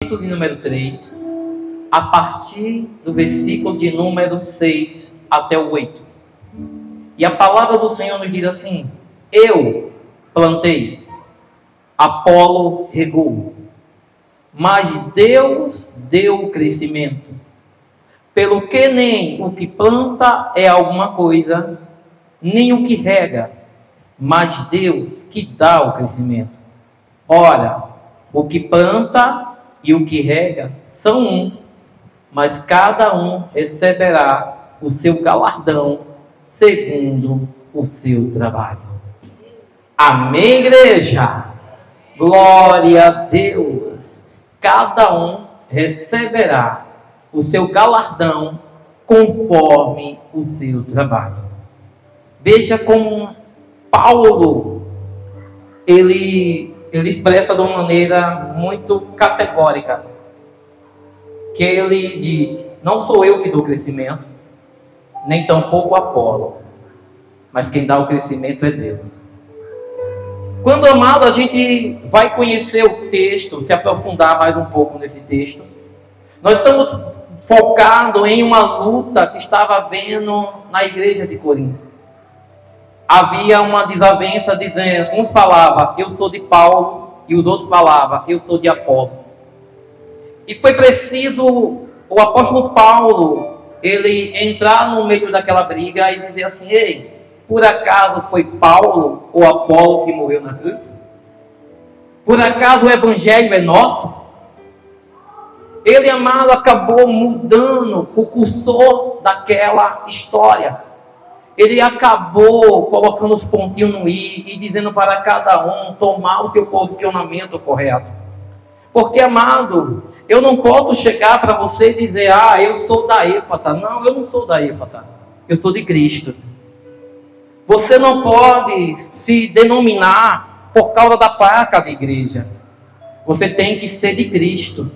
De número 3, a partir do versículo de número 6 até o 8. E a palavra do Senhor nos diz assim: eu plantei, Apolo regou, mas Deus deu o crescimento. Pelo que nem o que planta é alguma coisa, nem o que rega, mas Deus que dá o crescimento. Ora, o que planta e o que rega são um, mas cada um receberá o seu galardão segundo o seu trabalho. Amém, igreja? Glória a Deus! Cada um receberá o seu galardão conforme o seu trabalho. Veja como Paulo, ele expressa de uma maneira muito categórica, que ele diz: não sou eu que dou crescimento, nem tampouco Apolo, mas quem dá o crescimento é Deus. Quando, amado, a gente vai conhecer o texto, se aprofundar mais um pouco nesse texto, nós estamos focados em uma luta que estava havendo na igreja de Corinto. Havia uma desavença dizendo, uns falavam, eu sou de Paulo, e os outros falavam, eu sou de Apolo. E foi preciso o apóstolo Paulo, ele entrar no meio daquela briga e dizer assim: ei, por acaso foi Paulo ou Apolo que morreu na cruz? Por acaso o evangelho é nosso? Ele, amado, acabou mudando o cursor daquela história. Ele acabou colocando os pontinhos no i e dizendo para cada um tomar o seu posicionamento correto. Porque, amado, eu não posso chegar para você e dizer: ah, eu sou da Éfata. Não, eu não sou da Éfata. Eu sou de Cristo. Você não pode se denominar por causa da placa da igreja. Você tem que ser de Cristo.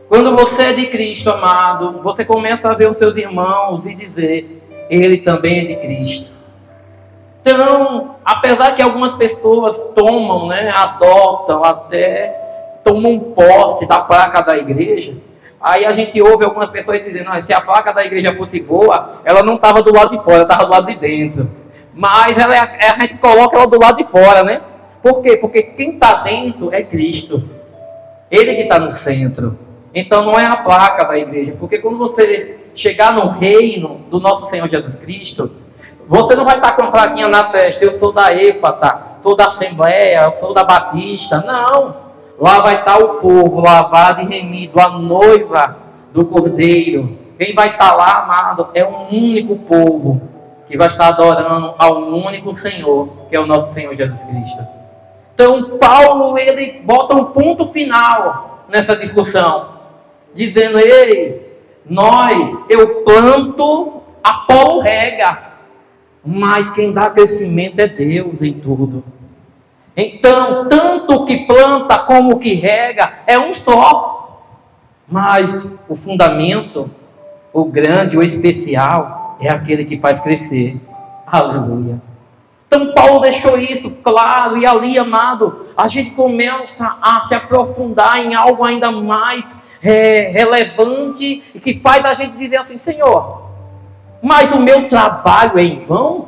Quando você é de Cristo, amado, você começa a ver os seus irmãos e dizer: ele também é de Cristo. Então, apesar que algumas pessoas tomam, adotam, até tomam posse da placa da igreja, aí a gente ouve algumas pessoas dizendo: se a placa da igreja fosse boa, ela não estava do lado de fora, estava do lado de dentro. Mas a gente coloca ela do lado de fora, né? Por quê? Porque quem está dentro é Cristo. Ele que está no centro. Então não é a placa da igreja, porque quando você chegar no reino do nosso Senhor Jesus Cristo, você não vai estar com a plaquinha na testa: eu sou da Éfata, sou da Assembleia, eu sou da Batista. Não, lá vai estar o povo lavado e remido, a noiva do Cordeiro. Quem vai estar lá, amado, é um único povo que vai estar adorando ao único Senhor, que é o nosso Senhor Jesus Cristo. Então Paulo, ele bota um ponto final nessa discussão, dizendo: ei, eu planto, Apolo rega, mas quem dá crescimento é Deus em tudo. Então, tanto o que planta como o que rega é um só, mas o fundamento, o grande, o especial, é aquele que faz crescer. Aleluia. Então Paulo deixou isso claro, e ali, amado, a gente começa a se aprofundar em algo ainda mais relevante, e que faz a gente dizer assim: Senhor, mas o meu trabalho é em vão?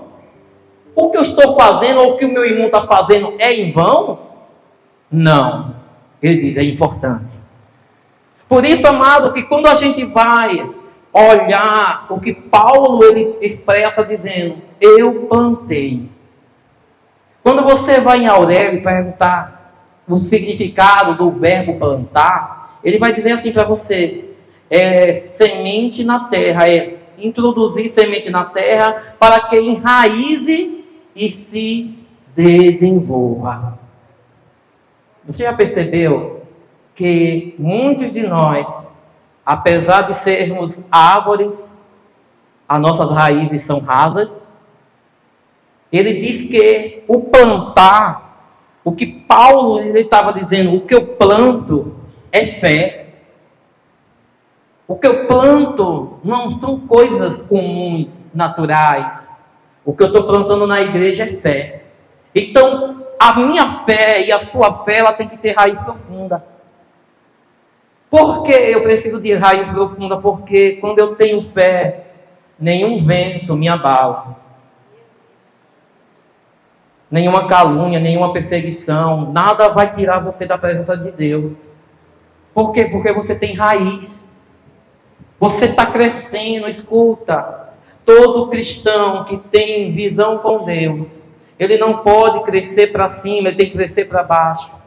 O que eu estou fazendo, ou o que o meu irmão está fazendo é em vão? Não. Ele diz: é importante. Por isso, amado, que quando a gente vai olhar o que Paulo ele expressa dizendo: eu plantei. Quando você vai em Aurélio perguntar o significado do verbo plantar, ele vai dizer assim para você: semente na terra, introduzir semente na terra para que enraize e se desenvolva. Você já percebeu que muitos de nós, apesar de sermos árvores, as nossas raízes são rasas? Ele diz que o plantar, o que Paulo estava dizendo, o que eu planto é fé. O que eu planto não são coisas comuns, naturais. O que eu estou plantando na igreja é fé. Então, a minha fé e a sua fé, ela tem que ter raiz profunda. Por que eu preciso de raiz profunda? Porque quando eu tenho fé, nenhum vento me abala. Nenhuma calúnia, nenhuma perseguição, nada vai tirar você da presença de Deus. Por quê? Porque você tem raiz. Você está crescendo, escuta. Todo cristão que tem visão com Deus, ele não pode crescer para cima, ele tem que crescer para baixo.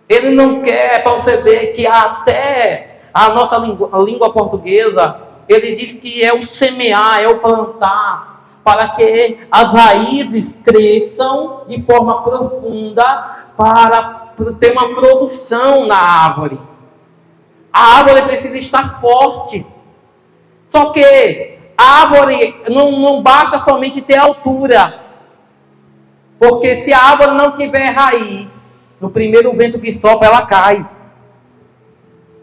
Ele não quer perceber que até a nossa língua portuguesa, ele diz que é o semear, é o plantar, para que as raízes cresçam de forma profunda para ter uma produção na árvore. A árvore precisa estar forte. Só que a árvore não basta somente ter altura. Porque se a árvore não tiver raiz, no primeiro vento que sopra, ela cai.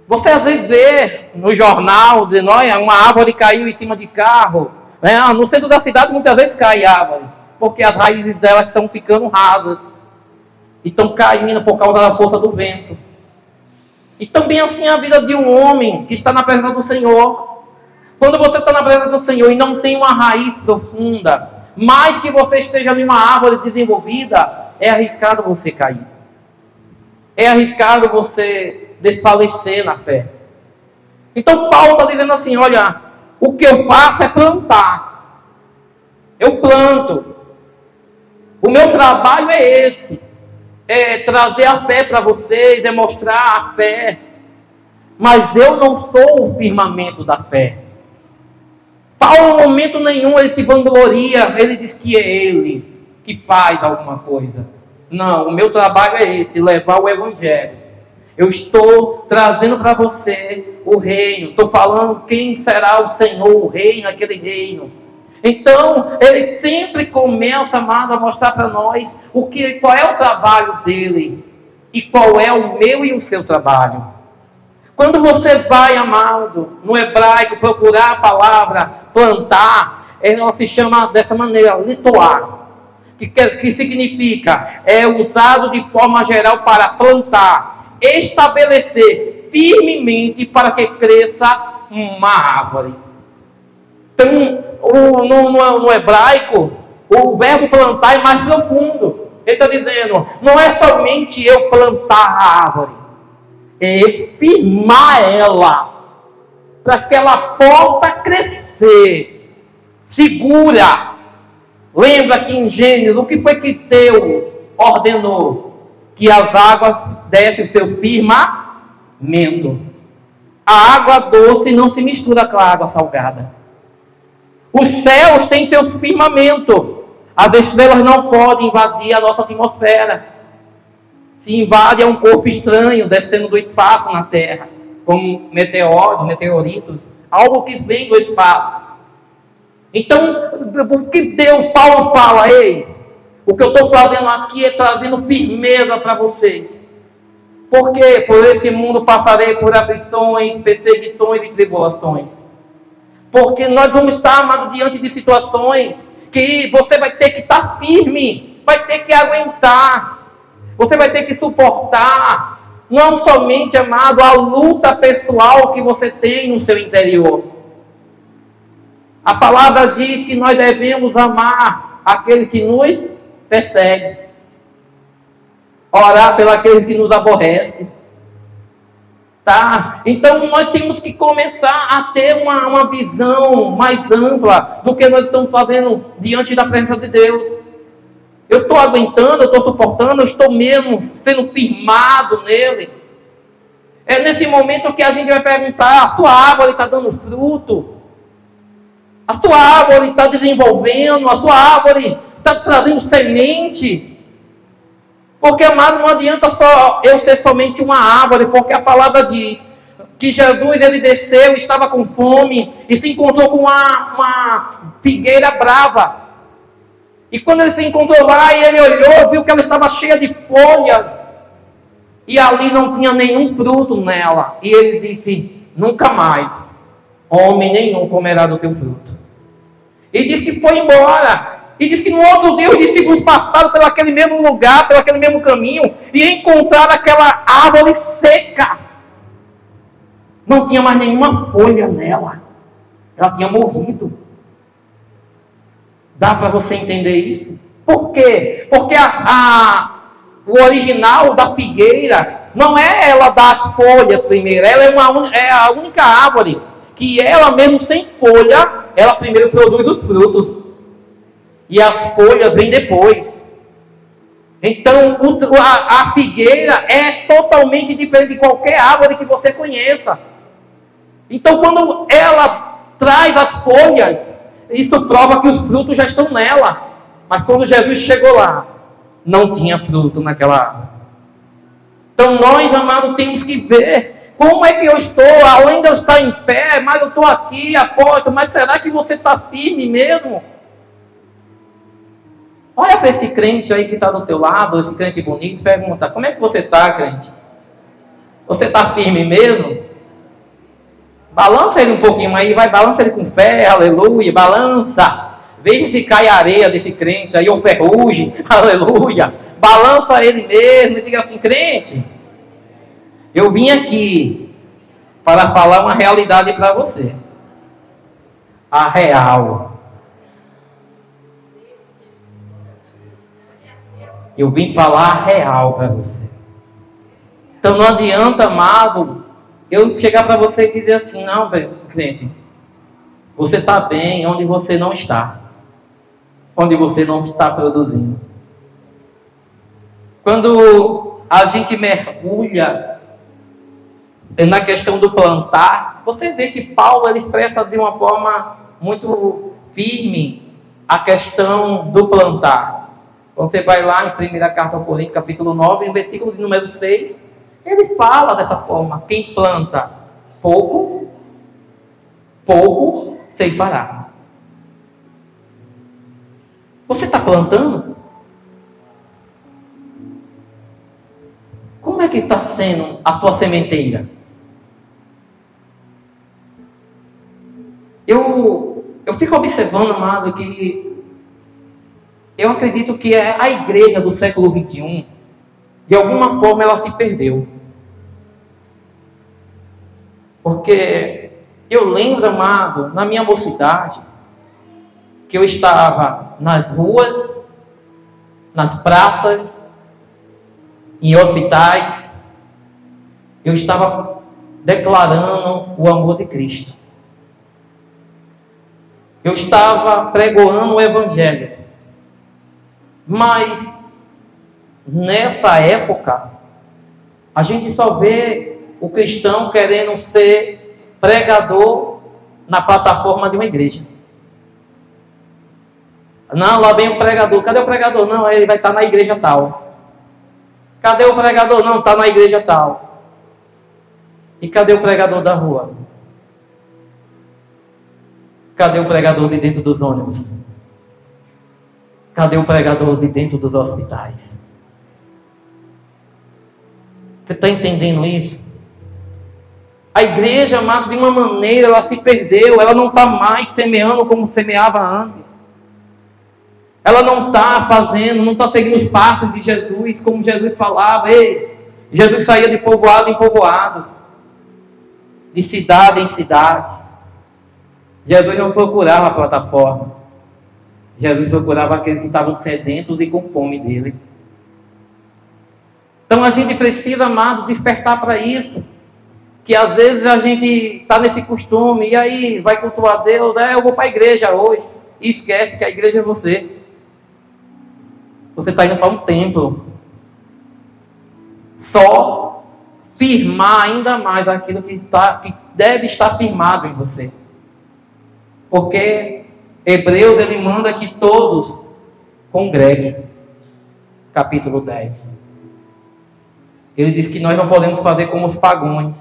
Você às vezes vê no jornal, dizendo, olha, uma árvore caiu em cima de carro. No centro da cidade muitas vezes cai árvore, porque as raízes delas estão ficando rasas. E estão caindo por causa da força do vento. E também assim a vida de um homem que está na presença do Senhor. Quando você está na presença do Senhor e não tem uma raiz profunda, mais que você esteja em uma árvore desenvolvida, é arriscado você cair. É arriscado você desfalecer na fé. Então Paulo está dizendo assim, olha, o que eu faço é plantar. Eu planto. O meu trabalho é esse. É trazer a fé para vocês, é mostrar a fé. Mas eu não sou o firmamento da fé. Paulo, em momento nenhum, ele se vangloria. Ele diz que é ele que faz alguma coisa. Não, o meu trabalho é esse, levar o evangelho. Eu estou trazendo para você o reino. Estou falando quem será o Senhor, o reino, aquele reino. Então, ele sempre começa, amado, a mostrar para nós qual é o trabalho dele. E qual é o meu e o seu trabalho. Quando você vai, amado, no hebraico, procurar a palavra plantar, ela se chama dessa maneira, litoar. Que significa, é usado de forma geral para plantar, estabelecer firmemente para que cresça uma árvore. Então, no hebraico, o verbo plantar é mais profundo. Ele está dizendo, não é somente eu plantar a árvore, é eu firmar ela, para que ela possa crescer, segura. Lembra que em Gênesis, o que foi que Deus ordenou? Que as águas dessem o seu firmamento. A água doce não se mistura com a água salgada. Os céus têm seu firmamento. As estrelas não podem invadir a nossa atmosfera. Se invade, é um corpo estranho descendo do espaço na Terra, como meteoritos, algo que vem do espaço. Então, o que Paulo fala, ei, o que eu estou fazendo aqui é trazendo firmeza para vocês. Porque por esse mundo passarei por aflições, perseguições e tribulações. Porque nós vamos estar, amado, diante de situações que você vai ter que estar firme, vai ter que aguentar, você vai ter que suportar, não somente, amado, a luta pessoal que você tem no seu interior. A palavra diz que nós devemos amar aquele que nos persegue, orar pelo aquele que nos aborrece. Tá? Então nós temos que começar a ter uma visão mais ampla do que nós estamos fazendo diante da presença de Deus. Eu estou aguentando, eu estou suportando, eu estou mesmo sendo firmado nele. É nesse momento que a gente vai perguntar, a sua árvore está dando fruto? A sua árvore está desenvolvendo? A sua árvore está trazendo semente? Porque, amado, não adianta só eu ser somente uma árvore, porque a palavra diz que Jesus, ele desceu, estava com fome, e se encontrou com uma figueira brava. E quando ele se encontrou lá, e ele olhou, viu que ela estava cheia de folhas, e ali não tinha nenhum fruto nela. E ele disse, nunca mais homem nenhum comerá do teu fruto. E disse que foi embora. E diz que no outro dia os discípulos passaram por aquele mesmo lugar, por aquele mesmo caminho, e encontraram aquela árvore seca. Não tinha mais nenhuma folha nela. Ela tinha morrido. Dá para você entender isso? Por quê? Porque o original da figueira não é ela dar as folhas primeiro. Ela é a única árvore que ela mesmo sem folha, ela primeiro produz os frutos. E as folhas vêm depois. Então a figueira é totalmente diferente de qualquer árvore que você conheça. Então quando ela traz as folhas, isso prova que os frutos já estão nela. Mas quando Jesus chegou lá, não tinha fruto naquela árvore. Então nós, amados, temos que ver como é que eu estou, além de eu estar em pé, mas eu estou aqui, à porta, mas será que você está firme mesmo? Olha para esse crente aí que está do teu lado, esse crente bonito, e pergunta, como é que você está, crente? Você está firme mesmo? Balança ele um pouquinho aí, balança ele com fé, aleluia, balança. Veja se cai a areia desse crente aí, ou ferrugem, aleluia. Balança ele mesmo e diga assim, crente, eu vim aqui para falar uma realidade para você. A real. Eu vim falar a real para você. Então não adianta, amado, eu chegar para você e dizer assim, não, crente, você está bem onde você não está. Onde você não está produzindo. Quando a gente mergulha na questão do plantar, você vê que Paulo ele expressa de uma forma muito firme a questão do plantar. Quando você vai lá em 1ª Carta ao Coríntios, capítulo 9, no versículo de número 6, ele fala dessa forma, quem planta pouco, pouco ceifará. Você está plantando? Como é que está sendo a sua sementeira? Eu fico observando, amado, que eu acredito que a igreja do século XXI, de alguma forma, ela se perdeu. Porque eu lembro, amado, na minha mocidade, que eu estava nas ruas, nas praças, em hospitais, eu estava declarando o amor de Cristo. Eu estava pregoando o Evangelho. Mas, nessa época, a gente só vê o cristão querendo ser pregador na plataforma de uma igreja. Não, lá vem o pregador. Cadê o pregador? Não, ele vai estar na igreja tal. Cadê o pregador? Não, está na igreja tal. E cadê o pregador da rua? Cadê o pregador de dentro dos ônibus? Cadê o pregador de dentro dos hospitais? Você está entendendo isso? A igreja, amado, de uma maneira, ela se perdeu. Ela não está mais semeando como semeava antes. Ela não está fazendo, não está seguindo os passos de Jesus, como Jesus falava. Ei, Jesus saía de povoado em povoado, de cidade em cidade. Jesus não procurava a plataforma. Jesus procurava aqueles que estavam sedentos e com fome dele. Então a gente precisa, amado, despertar para isso. Que às vezes a gente está nesse costume, e aí vai cultuar Deus, eu vou para a igreja hoje. E esquece que a igreja é você. Você está indo para um templo. Só firmar ainda mais aquilo que deve estar firmado em você. Porque Hebreus, ele manda que todos congreguem. Capítulo 10. Ele diz que nós não podemos fazer como os pagãos.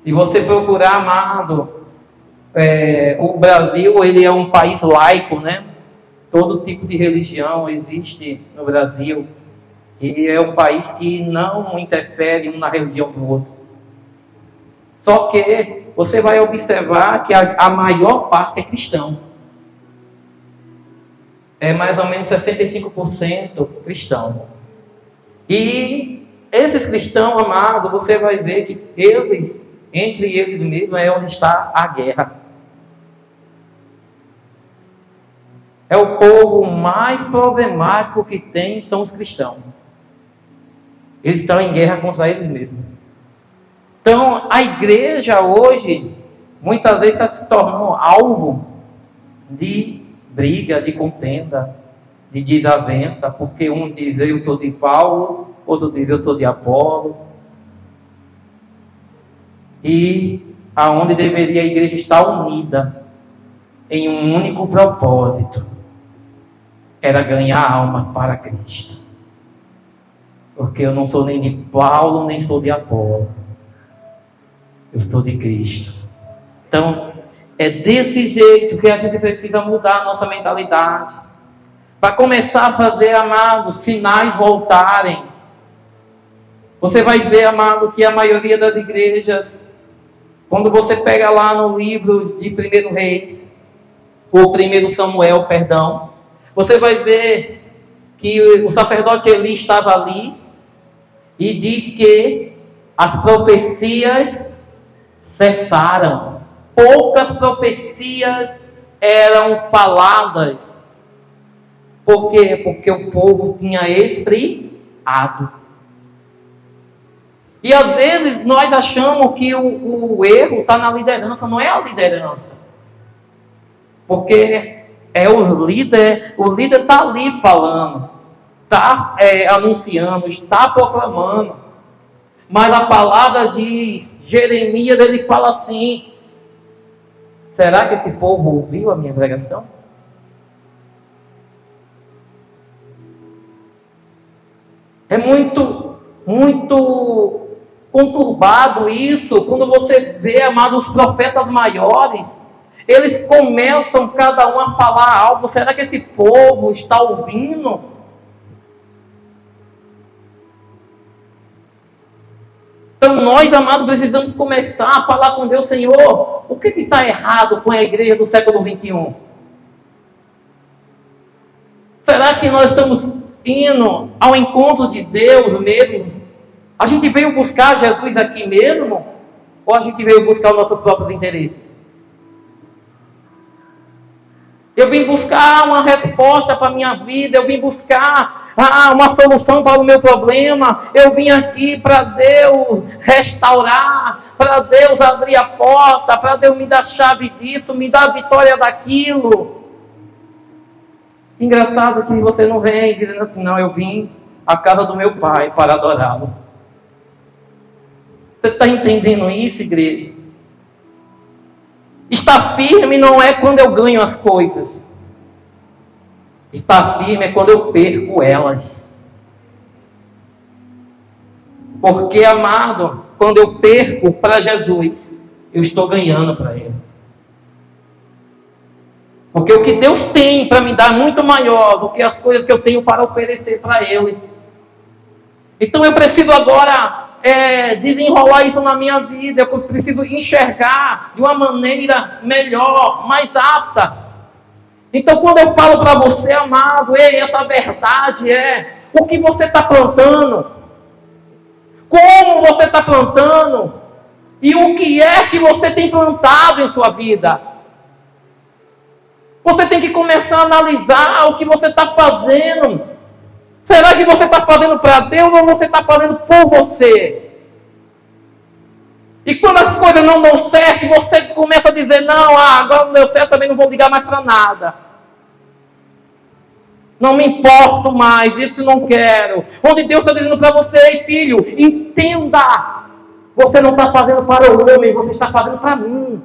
Se você procurar, amado, o Brasil, ele é um país laico, né? Todo tipo de religião existe no Brasil. E é um país que não interfere um na religião do outro. Só que você vai observar que a maior parte é cristão. É mais ou menos 65% cristão. E esses cristãos, amados, você vai ver que entre eles mesmos é onde está a guerra. É o povo mais problemático que tem, são os cristãos. Eles estão em guerra contra eles mesmos. Então, a igreja hoje, muitas vezes está se tornando alvo de briga, de contenda, de desavença, porque um diz eu sou de Paulo, outro diz eu sou de Apolo. E aonde deveria a igreja estar unida em um único propósito, era ganhar almas para Cristo. Porque eu não sou nem de Paulo, nem sou de Apolo. Eu sou de Cristo. Então, é desse jeito que a gente precisa mudar a nossa mentalidade. Para começar a fazer, amado, sinais voltarem. Você vai ver, amado, que a maioria das igrejas, quando você pega lá no livro de 1 Reis, ou 1 Samuel, perdão, você vai ver que o sacerdote Eli estava ali e diz que as profecias cessaram. Poucas profecias eram faladas. Por quê? Porque o povo tinha esfriado. E às vezes nós achamos que o erro está na liderança. Não é a liderança. Porque é o líder está ali falando, está anunciando, está proclamando. Mas a palavra diz, Jeremias, ele fala assim: será que esse povo ouviu a minha pregação? É muito conturbado isso, quando você vê, amado, os profetas maiores, eles começam cada um a falar algo. Será que esse povo está ouvindo? Então nós, amados, precisamos começar a falar com Deus: Senhor, o que está errado com a igreja do século 21? Será que nós estamos indo ao encontro de Deus mesmo? A gente veio buscar Jesus aqui mesmo? Ou a gente veio buscar os nossos próprios interesses? Eu vim buscar uma resposta para a minha vida, eu vim buscar uma solução para o meu problema, eu vim aqui para Deus restaurar, para Deus abrir a porta, para Deus me dar a chave disso, me dar a vitória daquilo. Engraçado que você não vem dizendo assim: não, eu vim à casa do meu pai para adorá-lo. Você está entendendo isso, igreja? Estar firme não é quando eu ganho as coisas. Estar firme é quando eu perco elas. Porque, amado, quando eu perco para Jesus, eu estou ganhando para Ele. Porque o que Deus tem para me dar é muito maior do que as coisas que eu tenho para oferecer para Ele. Então eu preciso agora desenrolar isso na minha vida. Eu preciso enxergar de uma maneira melhor, mais apta. Então quando eu falo para você, amado, essa verdade é o que você está plantando, como você está plantando e o que é que você tem plantado em sua vida. Você tem que começar a analisar o que você está fazendo. Será que você está fazendo para Deus ou você está fazendo por você? E quando as coisas não dão certo, você começa a dizer: não, agora não deu certo, também não vou ligar mais para nada. Não me importo mais, isso não quero. Onde Deus está dizendo para você: ei, filho, entenda. Você não está fazendo para o homem, você está fazendo para mim.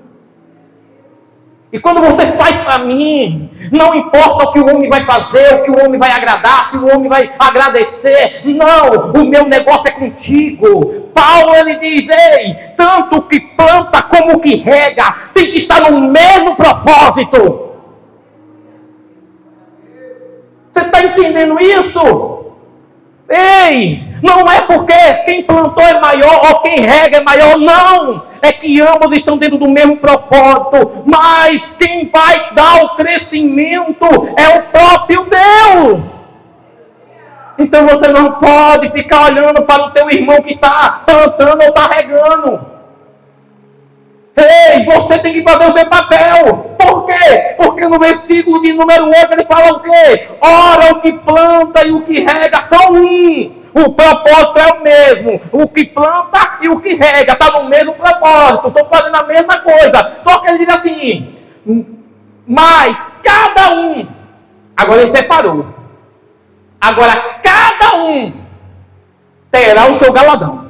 E quando você faz para mim, não importa o que o homem vai fazer, o que o homem vai agradar, se o homem vai agradecer. Não, o meu negócio é contigo. Paulo, ele diz: ei, tanto o que planta como o que rega tem que estar no mesmo propósito. Você está entendendo isso? Ei, não é porque quem plantou é maior ou quem rega é maior, não. É que ambos estão dentro do mesmo propósito, mas quem vai dar o crescimento é o próprio Deus. Então você não pode ficar olhando para o teu irmão que está plantando ou está regando. você tem que fazer o seu papel. Por quê? Porque no versículo de número 8 ele fala o quê? Ora, o que planta e o que rega são um. O propósito é o mesmo. O que planta e o que rega está no mesmo propósito. Estou fazendo a mesma coisa. Só que ele diz assim, mas cada um, agora ele separou. Agora cada um terá o seu galardão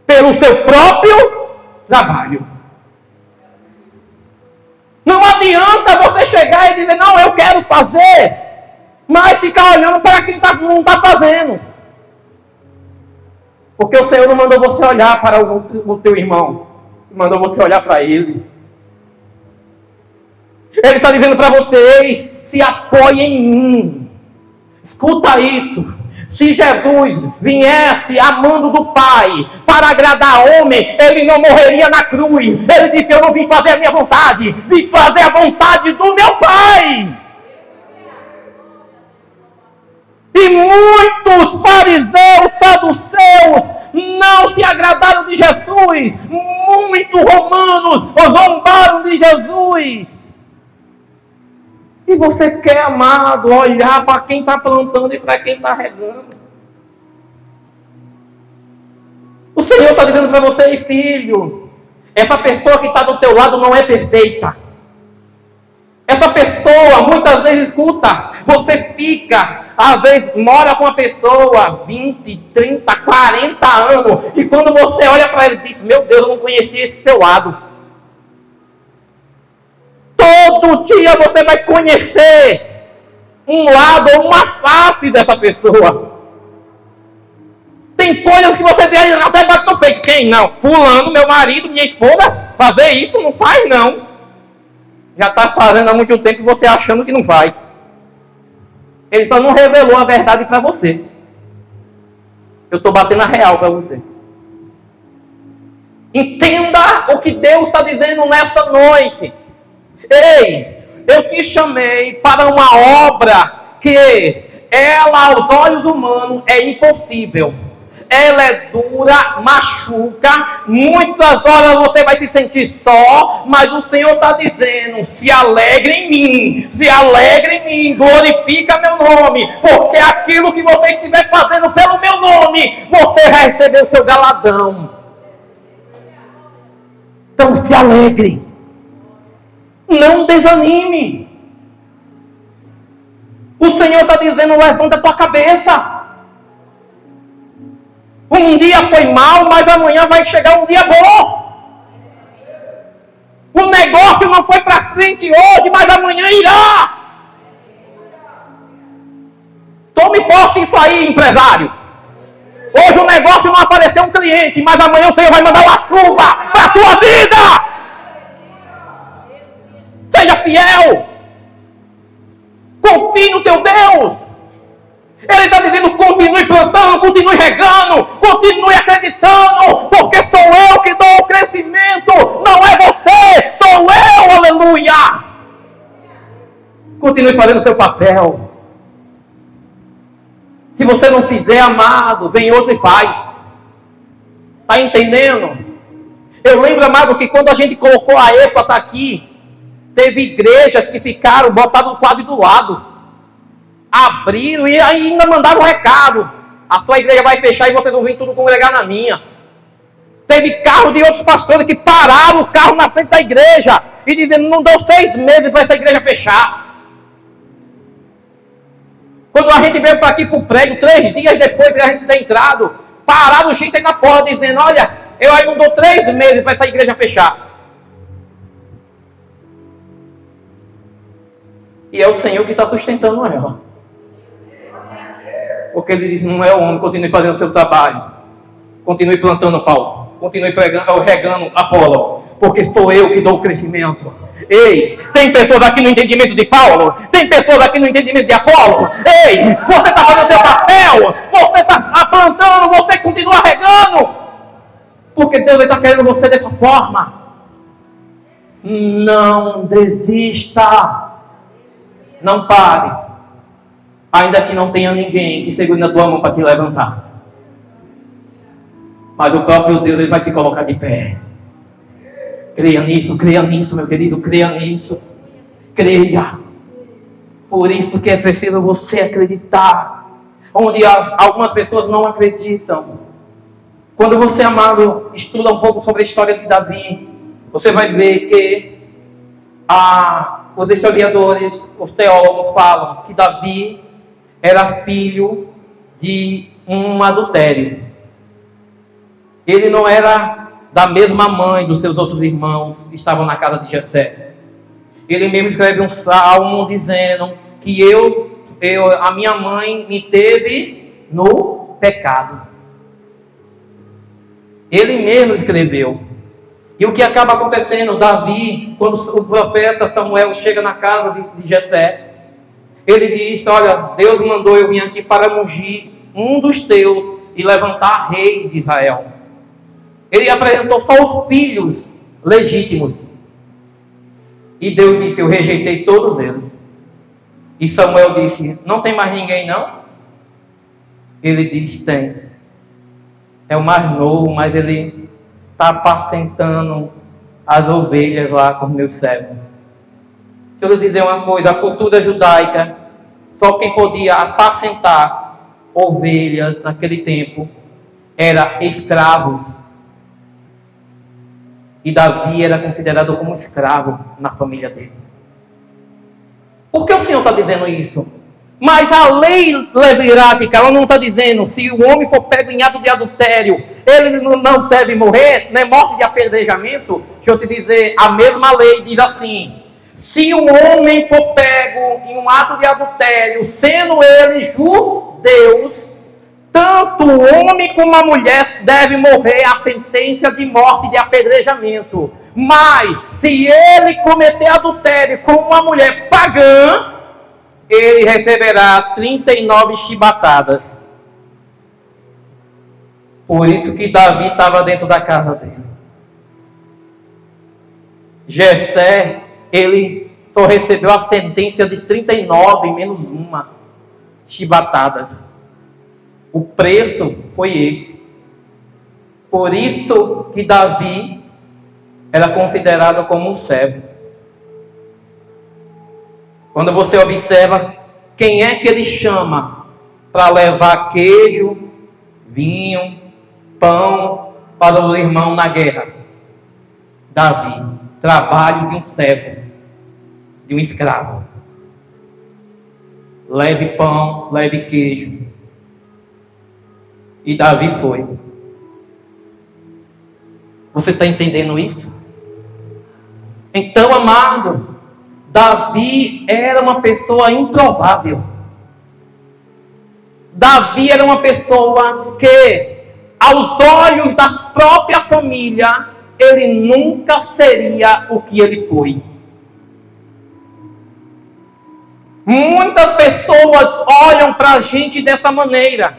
pelo seu próprio trabalho. Não adianta você chegar e dizer, não, eu quero fazer, mas ficar olhando para quem não está fazendo. Porque o Senhor não mandou você olhar para o teu irmão, mandou você olhar para ele. Ele está dizendo para vocês, se apoiem em mim. Escuta isso. Se Jesus viesse amando do Pai para agradar homem, ele não morreria na cruz. Ele disse, eu não vim fazer a minha vontade, vim fazer a vontade do meu Pai. E muitos fariseus, saduceus, não se agradaram de Jesus. Muitos romanos zombaram de Jesus. E você quer, amado, olhar para quem está plantando e para quem está regando. O Senhor está dizendo para você, filho, essa pessoa que está do teu lado não é perfeita. Essa pessoa, muitas vezes, escuta, você fica, às vezes, mora com a pessoa 20, 30, 40 anos, e quando você olha para ele, diz, meu Deus, eu não conhecia esse seu lado. Todo dia você vai conhecer um lado ou uma face dessa pessoa. Tem coisas que você diz, até bate no peito. Quem não? Fulano, meu marido, minha esposa, fazer isso não faz não. Já está fazendo há muito tempo e você achando que não faz. Ele só não revelou a verdade para você. Eu estou batendo a real para você. Entenda o que Deus está dizendo nessa noite. Ei, eu te chamei para uma obra que ela, aos olhos humanos, é impossível. Ela é dura, machuca, muitas horas você vai se sentir só, mas o Senhor está dizendo, se alegre em mim, glorifica meu nome, porque aquilo que você estiver fazendo pelo meu nome, você vai receber o seu galardão. Então se alegre. Não desanime. O Senhor está dizendo, levanta a tua cabeça. Um dia foi mal, mas amanhã vai chegar um dia bom. O negócio não foi para frente hoje, mas amanhã irá. Tome posse disso aí, empresário. Hoje o negócio não apareceu um cliente, mas amanhã o Senhor vai mandar uma chuva para a tua vida. Seja fiel. Confie no teu Deus. Ele está dizendo, continue plantando, continue regando, continue acreditando, porque sou eu que dou o crescimento, não é você, sou eu, aleluia. Continue fazendo o seu papel. Se você não fizer, amado, vem outro e faz. Está entendendo? Eu lembro, amado, que quando a gente colocou a ênfase aqui, teve igrejas que ficaram botadas quase do lado. Abriram e ainda mandaram um recado. A sua igreja vai fechar e vocês vão vir tudo congregar na minha. Teve carro de outros pastores que pararam o carro na frente da igreja e dizendo, não deu 6 meses para essa igreja fechar. Quando a gente veio para aqui para o prédio, 3 dias depois que a gente ter entrado, pararam o gente aí na porta dizendo, olha, eu aí não dou 3 meses para essa igreja fechar. E é o Senhor que está sustentando ela. Porque ele diz, não é o homem, continue fazendo o seu trabalho. Continue plantando Paulo. Continue regando Apolo. Porque sou eu que dou o crescimento. Ei, tem pessoas aqui no entendimento de Paulo. Tem pessoas aqui no entendimento de Apolo. Ei, você está fazendo o seu papel. Você está plantando, você continua regando. Porque Deus está querendo você dessa forma. Não desista. Não pare. Ainda que não tenha ninguém que segure na tua mão para te levantar. Mas o próprio Deus, ele vai te colocar de pé. Creia nisso, meu querido, creia nisso. Creia. Por isso que é preciso você acreditar. Onde algumas pessoas não acreditam. Quando você, amado, estuda um pouco sobre a história de Davi, você vai ver que os historiadores, os teólogos falam que Davi era filho de um adultério. Ele não era da mesma mãe dos seus outros irmãos que estavam na casa de Jessé. Ele mesmo escreve um salmo dizendo que a minha mãe me teve no pecado. Ele mesmo escreveu. E o que acaba acontecendo, Davi, quando o profeta Samuel chega na casa de Jessé, ele diz: olha, Deus mandou eu vir aqui para ungir um dos teus e levantar rei de Israel. Ele apresentou só os filhos legítimos. E Deus disse: eu rejeitei todos eles. E Samuel disse: não tem mais ninguém não? Ele diz: tem. É o mais novo, mas ele está apacentando as ovelhas lá com os meus servos. Deixa eu lhe dizer uma coisa: a cultura judaica, só quem podia apacentar ovelhas naquele tempo era escravos. E Davi era considerado como escravo na família dele. Por que o Senhor está dizendo isso? Mas a lei levirática, ela não está dizendo se o homem for pego em ato de adultério, ele não deve morrer, não é morte de apedrejamento. Deixa eu te dizer, a mesma lei diz assim: se o homem for pego em um ato de adultério, sendo ele judeus, tanto o homem como a mulher devem morrer a sentença de morte de apedrejamento. Mas, se ele cometer adultério com uma mulher pagã, ele receberá 39 chibatadas. Por isso que Davi estava dentro da casa dele. Jessé, ele só recebeu a sentença de 39 menos uma chibatadas. O preço foi esse. Por isso que Davi era considerado como um servo. Quando você observa quem é que ele chama para levar queijo, vinho, pão para o irmão na guerra? Davi. Trabalho de um servo, de um escravo. Leve pão, leve queijo. E Davi foi. Você está entendendo isso? Então, amado, Davi era uma pessoa improvável. Davi era uma pessoa que, aos olhos da própria família, ele nunca seria o que ele foi. Muitas pessoas olham para a gente dessa maneira,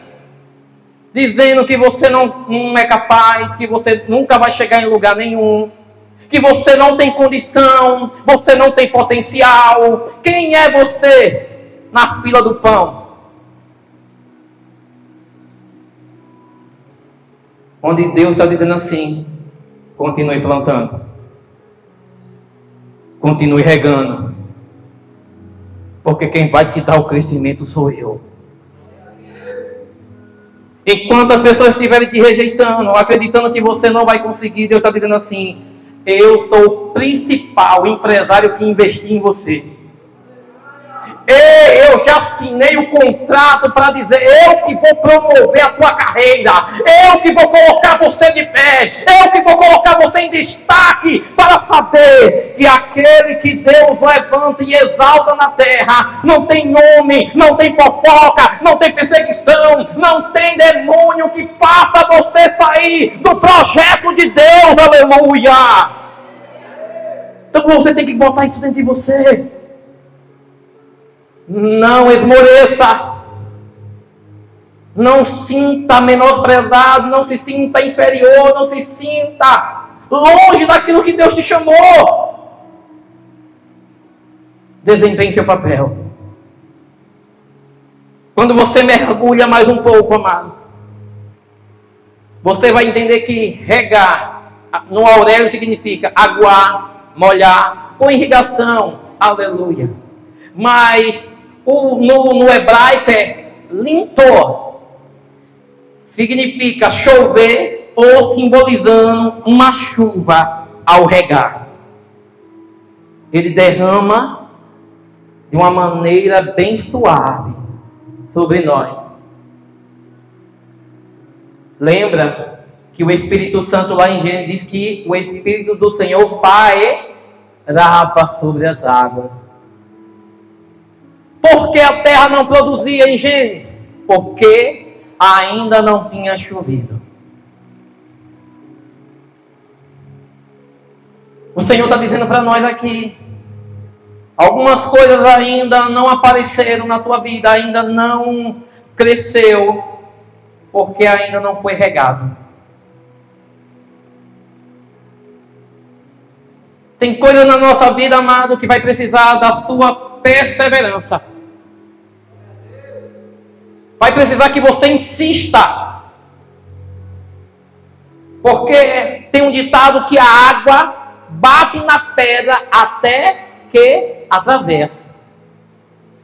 dizendo que você não é capaz, que você nunca vai chegar em lugar nenhum, que você não tem condição, você não tem potencial. Quem é você na fila do pão? Onde Deus está dizendo assim: continue plantando, continue regando, porque quem vai te dar o crescimento sou eu. Enquanto as pessoas estiverem te rejeitando, acreditando que você não vai conseguir, Deus está dizendo assim: eu sou o principal empresário que investi em você. Eu já assinei o contrato para dizer: eu que vou promover a tua carreira, eu que vou colocar você de pé, eu que vou colocar você em destaque, para saber que aquele que Deus levanta e exalta na terra, não tem nome, não tem fofoca, não tem perseguição, não tem demônio que faça você sair do projeto de Deus. Aleluia! Então você tem que botar isso dentro de você. Não esmoreça. Não sinta menosprezado, não se sinta inferior, não se sinta longe daquilo que Deus te chamou. Desempenhe seu papel. Quando você mergulha mais um pouco, amado, você vai entender que regar no Aurélio significa aguar, molhar, com irrigação, aleluia. Mas no hebraico é lintor, significa chover ou simbolizando uma chuva ao regar. Ele derrama de uma maneira bem suave sobre nós. Lembra que o Espírito Santo lá em Gênesis diz que o Espírito do Senhor pairava sobre as águas. Por que a terra não produzia em Gênesis? Porque ainda não tinha chovido. O Senhor está dizendo para nós aqui, algumas coisas ainda não apareceram na tua vida, ainda não cresceu, porque ainda não foi regado. Tem coisa na nossa vida, amado, que vai precisar da sua perseverança. Vai precisar que você insista. Porque tem um ditado que a água bate na pedra até que atravesse.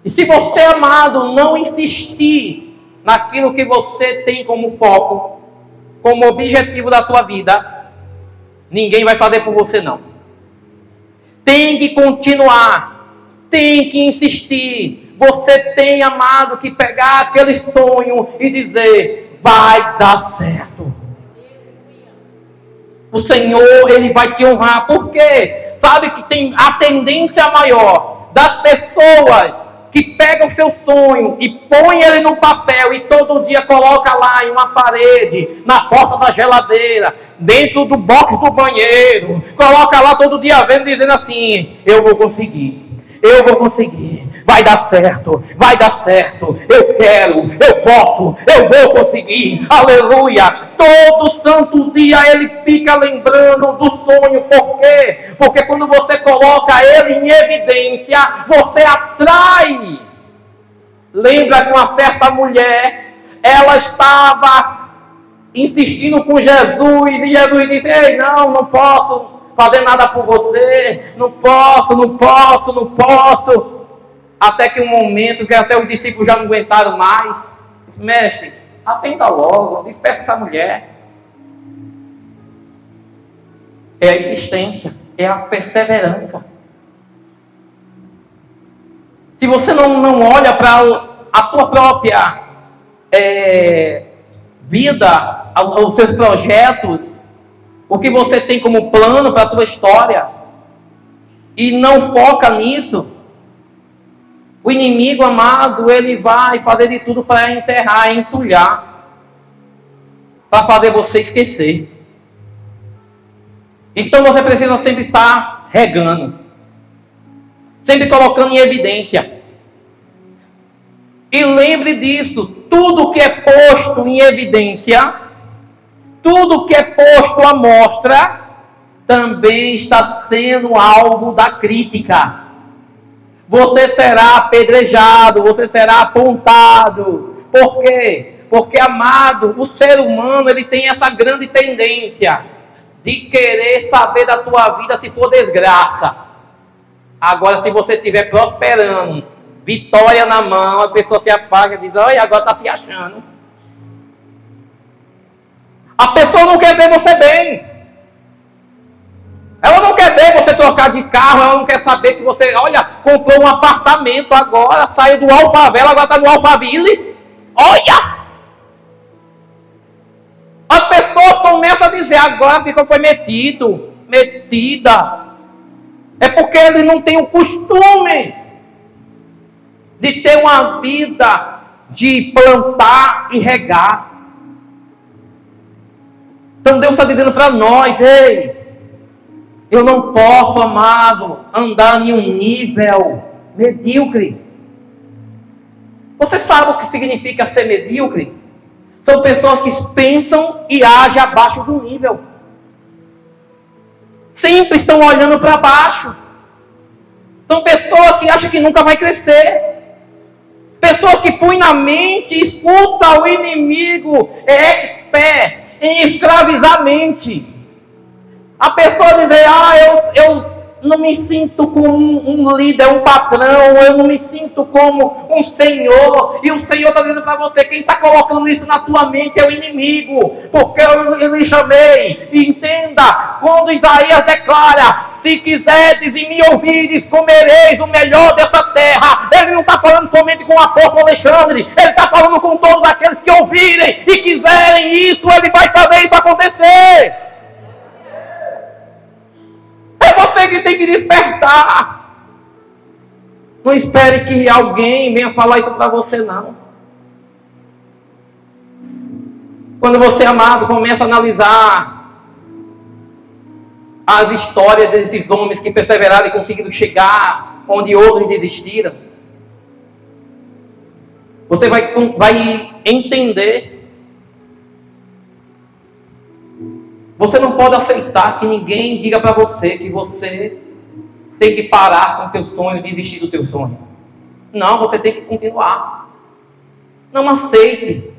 E se você, amado, não insistir naquilo que você tem como foco, como objetivo da tua vida, ninguém vai fazer por você não. Tem que continuar, tem que insistir. Você tem, amado, que pegar aquele sonho e dizer, vai dar certo. O Senhor, Ele vai te honrar. Por quê? Sabe que tem a tendência maior das pessoas que pegam o seu sonho e põe ele no papel e todo dia coloca lá em uma parede, na porta da geladeira, dentro do box do banheiro, coloca lá todo dia vendo, dizendo assim, eu vou conseguir, vai dar certo, eu quero, eu posso, eu vou conseguir, aleluia. Todo santo dia ele fica lembrando do sonho. Por quê? Porque quando você coloca ele em evidência, você atrai. Lembra que uma certa mulher, ela estava insistindo com Jesus, e Jesus disse, ei, não posso fazer nada por você, não posso. Até que um momento que até os discípulos já não aguentaram mais, disse, mestre, atenda logo, despeça essa mulher. É a insistência, é a perseverança. Se você não olha para a tua própria vida, os teus projetos, o que você tem como plano para a tua história, e não foca nisso, o inimigo, amado, ele vai fazer de tudo para enterrar, entulhar, para fazer você esquecer. Então você precisa sempre estar regando, sempre colocando em evidência. E lembre disso, tudo que é posto em evidência, tudo que é posto à mostra, também está sendo alvo da crítica. Você será apedrejado, você será apontado. Por quê? Porque, amado, o ser humano, ele tem essa grande tendência de querer saber da tua vida se for desgraça. Agora, se você estiver prosperando, vitória na mão, a pessoa se apaga e diz, olha, agora está se achando. A pessoa não quer ver você bem. Ela não quer ver você trocar de carro, ela não quer saber que você, olha, comprou um apartamento agora, saiu do Alphaville, agora está no Alphaville. Olha! As pessoas começam a dizer, agora ficou metida. É porque ele não tem o costume de ter uma vida de plantar e regar. Então Deus está dizendo para nós, ei, eu não posso, amado, andar em um nível medíocre. Você sabe o que significa ser medíocre? São pessoas que pensam e agem abaixo do nível. Sempre estão olhando para baixo. São pessoas que acham que nunca vai crescer. Pessoas que põem na mente, escuta o inimigo, é expert em escravizar a mente. A pessoa dizer, eu não me sinto como um líder, um patrão, eu não me sinto como um senhor, e o Senhor está dizendo para você, quem está colocando isso na tua mente é o inimigo, porque eu lhe chamei. E entenda, quando Isaías declara, se quiserdes e me ouvires, comereis o melhor dessa terra, ele não está falando somente com o apóstolo Alexandre, ele está falando com todos aqueles que ouvirem e quiserem isso, ele vai fazer isso acontecer. É você que tem que despertar. Não espere que alguém venha falar isso para você, não. Quando você, amado, começa a analisar as histórias desses homens que perseveraram e conseguiram chegar onde outros desistiram, você vai entender. Você não pode aceitar que ninguém diga para você que você tem que parar com o teu sonho, desistir do teu sonho. Não, você tem que continuar. Não aceite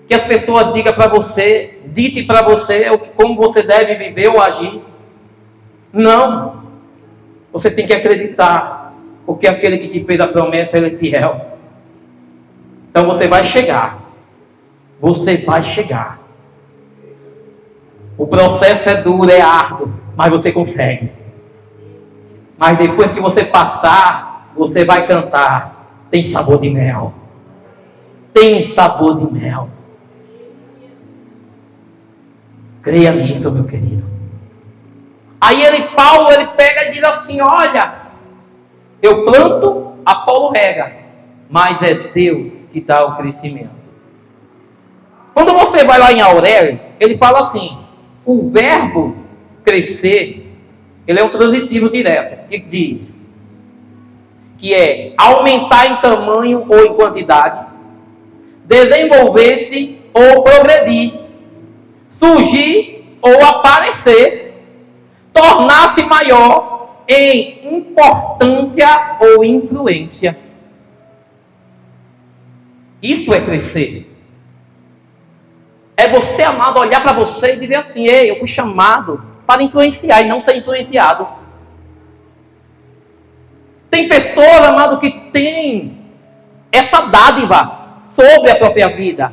que as pessoas digam para você, dite para você como você deve viver ou agir. Não. Você tem que acreditar, porque aquele que te fez a promessa, ele é fiel. Então você vai chegar. Você vai chegar. O processo é duro, é árduo, mas você consegue. Mas depois que você passar, você vai cantar. Tem sabor de mel. Tem sabor de mel. Creia nisso, meu querido. Aí Paulo pega e diz assim, olha, eu planto, Apolo rega, mas é Deus que dá o crescimento. Quando você vai lá em Aurélio, ele fala assim, o verbo crescer, ele é um transitivo direto, que diz que é aumentar em tamanho ou em quantidade, desenvolver-se ou progredir, surgir ou aparecer, tornar-se maior em importância ou influência. Isso é crescer. É você, amado, olhar para você e dizer assim, ei, eu fui chamado para influenciar e não ser influenciado. Tem pessoas, amado, que tem essa dádiva sobre a própria vida,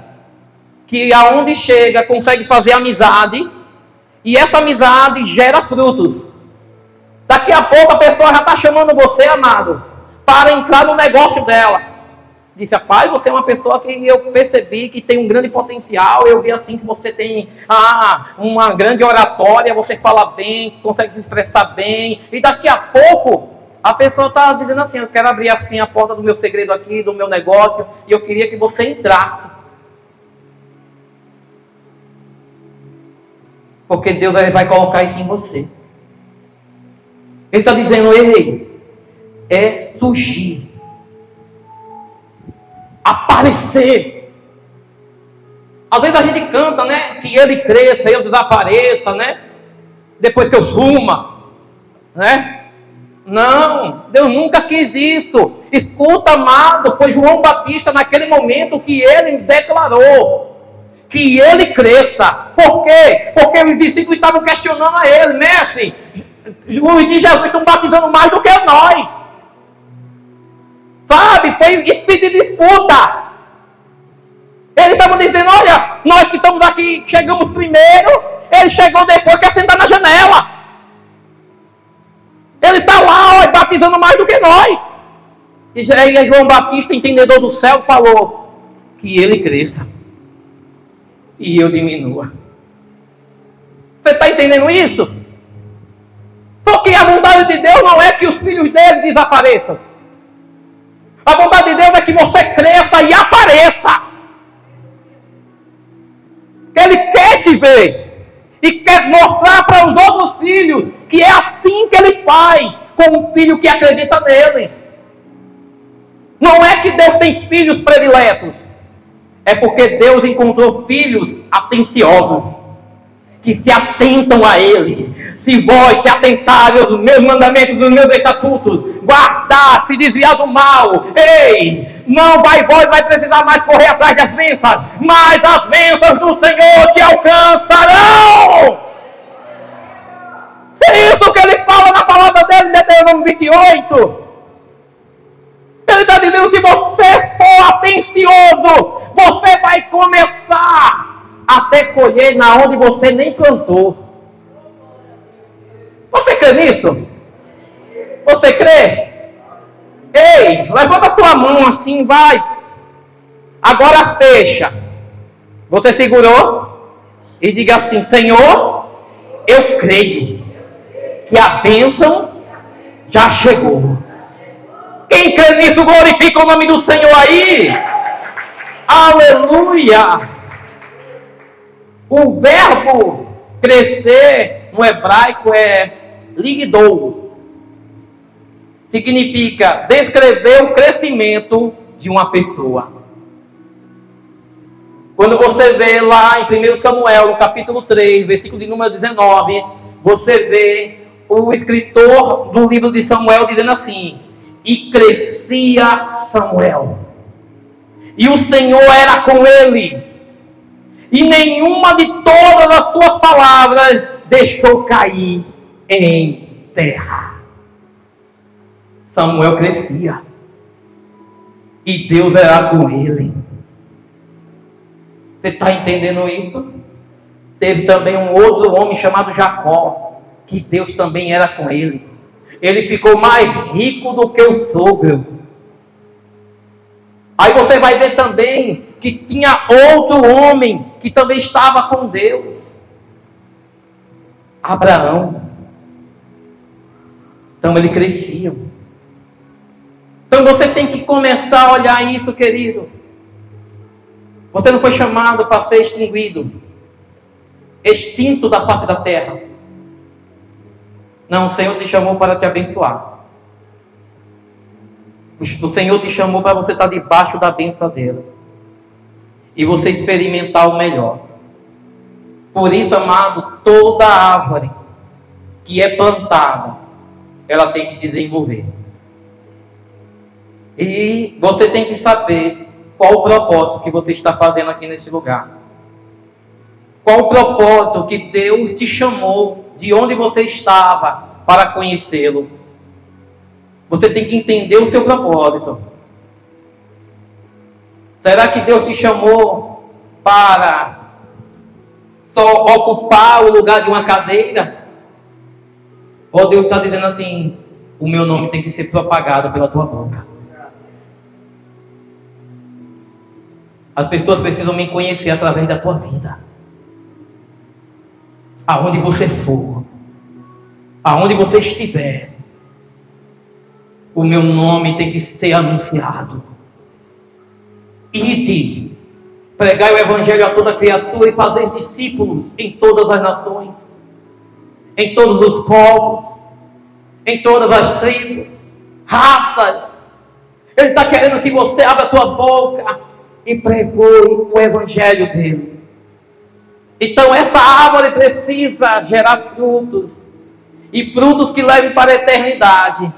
que aonde chega consegue fazer amizade, e essa amizade gera frutos. Daqui a pouco a pessoa já está chamando você, amado, para entrar no negócio dela. Disse, rapaz, você é uma pessoa que eu percebi que tem um grande potencial, eu vi assim que você tem uma grande oratória, você fala bem, consegue se expressar bem, e daqui a pouco a pessoa está dizendo assim, eu quero abrir assim a porta do meu segredo aqui, do meu negócio, e eu queria que você entrasse. Porque Deus vai colocar isso em você. Ele está dizendo, ei, é surgir. Aparecer. Às vezes a gente canta, né? Que ele cresça, eu desapareça, né? Depois que eu suma, né? Não, Deus nunca quis isso. Escuta, amado, foi João Batista naquele momento que ele declarou que ele cresça. Por quê? Porque os discípulos estavam questionando a ele, mestre, os de Jesus estão batizando mais do que nós. Sabe, foi espírito de disputa. Eles estavam dizendo, olha, nós que estamos aqui, chegamos primeiro, ele chegou depois, quer sentar na janela. Ele está lá, olha, batizando mais do que nós. E João Batista, entendedor do céu, falou que ele cresça e eu diminua. Você está entendendo isso? Porque a vontade de Deus não é que os filhos dele desapareçam. A vontade de Deus é que você cresça e apareça. Ele quer te ver. E quer mostrar para os outros filhos que é assim que ele faz com um filho que acredita nele. Não é que Deus tem filhos prediletos. É porque Deus encontrou filhos atenciosos, que se atentam a Ele. Se vós se atentarem aos meus mandamentos, aos meus estatutos, guardar, se desviar do mal, ei, não vai precisar mais correr atrás das bênçãos, mas as bênçãos do Senhor te alcançarão. Deuteronômio 28. Ele está dizendo, se você for atencioso, você vai começar até colher na onde você nem plantou. Você crê nisso? Você crê? Ei, levanta a tua mão assim, vai. Agora fecha. Você segurou? E diga assim, Senhor, eu creio que a bênção já chegou. Quem crê nisso, glorifica o nome do Senhor aí. Aleluia. O verbo crescer no hebraico é ligdou. Significa descrever o crescimento de uma pessoa. Quando você vê lá em 1 Samuel, no capítulo 3, versículo de número 19, você vê o escritor do livro de Samuel dizendo assim, e crescia Samuel, e o Senhor era com ele, e nenhuma de todas as suas palavras deixou cair em terra. Samuel crescia, e Deus era com ele. Você está entendendo isso? Teve também um outro homem chamado Jacó, que Deus também era com ele. Ele ficou mais rico do que o sogro. Aí você vai ver também que tinha outro homem que também estava com Deus. Abraão. Então ele crescia. Então você tem que começar a olhar isso, querido. Você não foi chamado para ser extinguido, extinto da face da terra. Não, o Senhor te chamou para te abençoar. O Senhor te chamou para você estar debaixo da bênção dele. E você experimentar o melhor. Por isso, amado, toda árvore que é plantada, ela tem que desenvolver. E você tem que saber qual o propósito que você está fazendo aqui nesse lugar. Qual o propósito que Deus te chamou, de onde você estava, para conhecê-lo. Você tem que entender o seu propósito. Será que Deus te chamou para só ocupar o lugar de uma cadeira? Ou Deus está dizendo assim, o meu nome tem que ser propagado pela tua boca. As pessoas precisam me conhecer através da tua vida. Aonde você for, aonde você estiver, o meu nome tem que ser anunciado. Ide, pregai o evangelho a toda criatura e fazer discípulos em todas as nações, em todos os povos, em todas as tribos, raças. Ele está querendo que você abra a tua boca e pregue o evangelho dele. Então essa árvore precisa gerar frutos, e frutos que levem para a eternidade.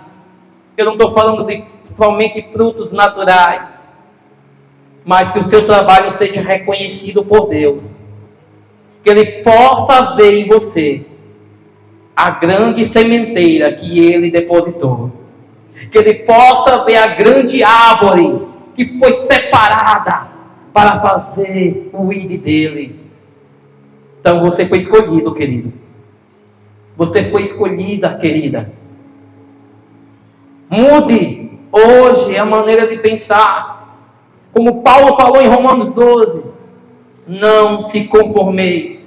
Eu não estou falando de somente frutos naturais, mas que o seu trabalho seja reconhecido por Deus, que Ele possa ver em você a grande sementeira que Ele depositou, que Ele possa ver a grande árvore que foi separada para fazer o ID dele. Então você foi escolhido, querido. Você foi escolhida, querida. Mude hoje a maneira de pensar. Como Paulo falou em Romanos 12. Não se conformeis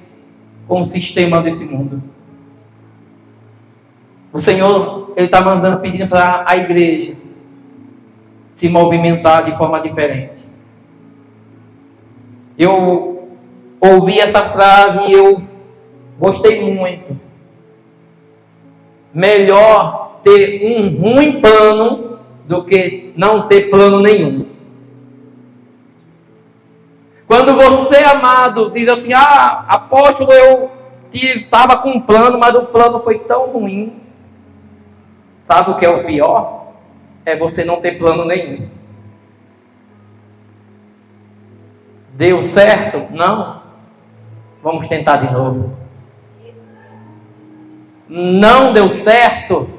com o sistema desse mundo. O Senhor, Ele está mandando, pedindo para a igreja se movimentar de forma diferente. Eu ouvi essa frase e eu gostei muito. Melhor ter um ruim plano do que não ter plano nenhum. Quando você, amado, diz assim, apóstolo, eu estava com um plano, mas o plano foi tão ruim. Sabe o que é o pior? É você não ter plano nenhum. Deu certo? Não. Vamos tentar de novo. Não deu certo?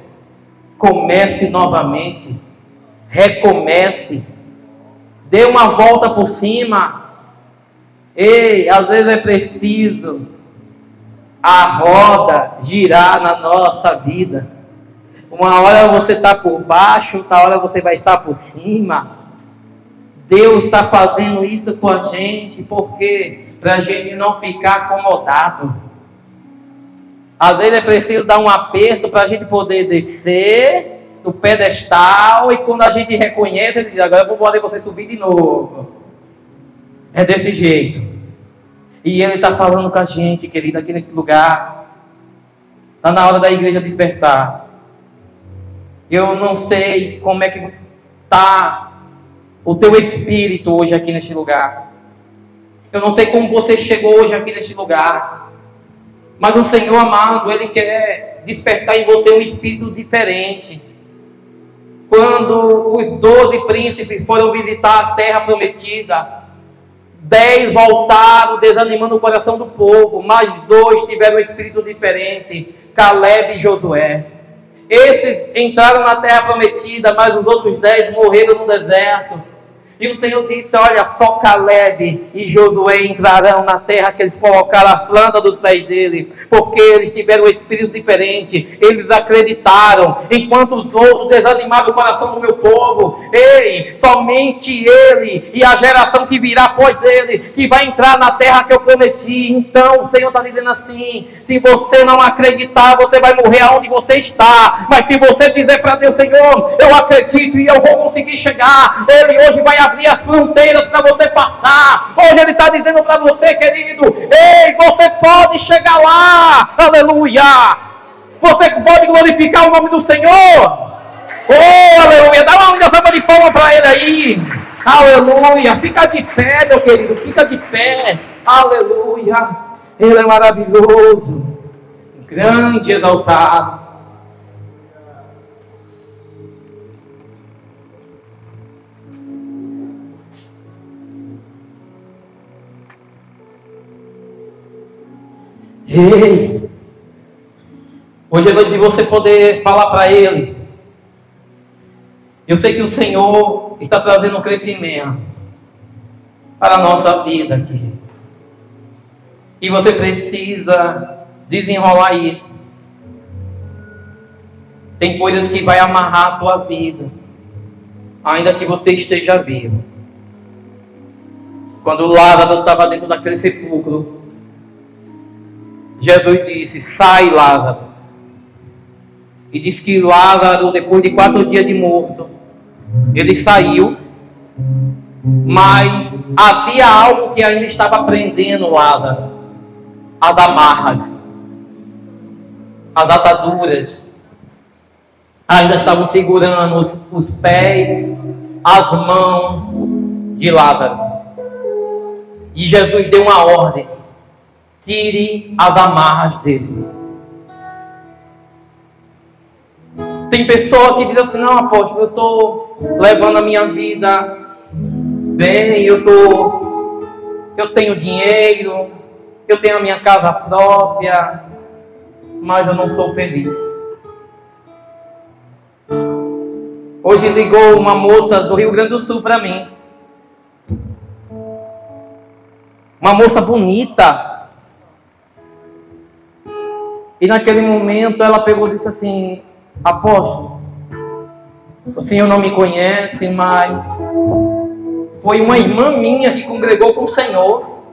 comece novamente, recomece, dê uma volta por cima. Ei, às vezes é preciso a roda girar na nossa vida. Uma hora você está por baixo, outra hora você vai estar por cima. Deus está fazendo isso com a gente, porque para a gente não ficar acomodado. Às vezes é preciso dar um aperto para a gente poder descer do pedestal, e quando a gente reconhece, ele diz: agora eu vou poder você subir de novo. É desse jeito. E Ele está falando com a gente, querido, aqui nesse lugar. Está na hora da igreja despertar. Eu não sei como é que está o teu espírito hoje aqui neste lugar. Eu não sei como você chegou hoje aqui neste lugar. Mas o Senhor amado, Ele quer despertar em você um espírito diferente. Quando os 12 príncipes foram visitar a terra prometida, 10 voltaram desanimando o coração do povo, mas 2 tiveram um espírito diferente, Caleb e Josué. Esses entraram na terra prometida, mas os outros 10 morreram no deserto. E o Senhor disse: olha, só Caleb e Josué entrarão na terra que eles colocaram a planta dos pés dele, porque eles tiveram um espírito diferente, eles acreditaram, enquanto os outros desanimaram o coração do meu povo. Ei, somente ele e a geração que virá após ele, que vai entrar na terra que eu prometi. Então o Senhor está dizendo assim: se você não acreditar, você vai morrer aonde você está. Mas se você dizer para Deus: Senhor, eu acredito e eu vou conseguir chegar, Ele hoje vai abrir as fronteiras para você passar. Hoje Ele está dizendo para você, querido: ei, você pode chegar lá. Aleluia. Você pode glorificar o nome do Senhor. Oh, aleluia. Dá uma salva de palmas para Ele aí. Aleluia. Fica de pé, meu querido. Fica de pé. Aleluia. Ele é maravilhoso, grande, exaltado. Ei, hoje é noite de você poder falar para Ele. Eu sei que o Senhor está trazendo crescimento para a nossa vida aqui. E você precisa desenrolar isso. Tem coisas que vai amarrar a tua vida, ainda que você esteja vivo. Quando Lázaro estava dentro daquele sepulcro, Jesus disse: sai, Lázaro. E diz que Lázaro, depois de 4 dias de morto, ele saiu, mas havia algo que ainda estava prendendo Lázaro: as amarras, as ataduras, ainda estavam segurando os pés, as mãos de Lázaro. E Jesus deu uma ordem: tire as amarras dele. Tem pessoa que diz assim: não, apóstolo, eu estou levando a minha vida bem, eu tenho dinheiro, eu tenho a minha casa própria, mas eu não sou feliz. Hoje ligou uma moça do Rio Grande do Sul para mim, uma moça bonita. E naquele momento ela pegou e disse assim: apóstolo, o senhor não me conhece, mas foi uma irmã minha que congregou com o Senhor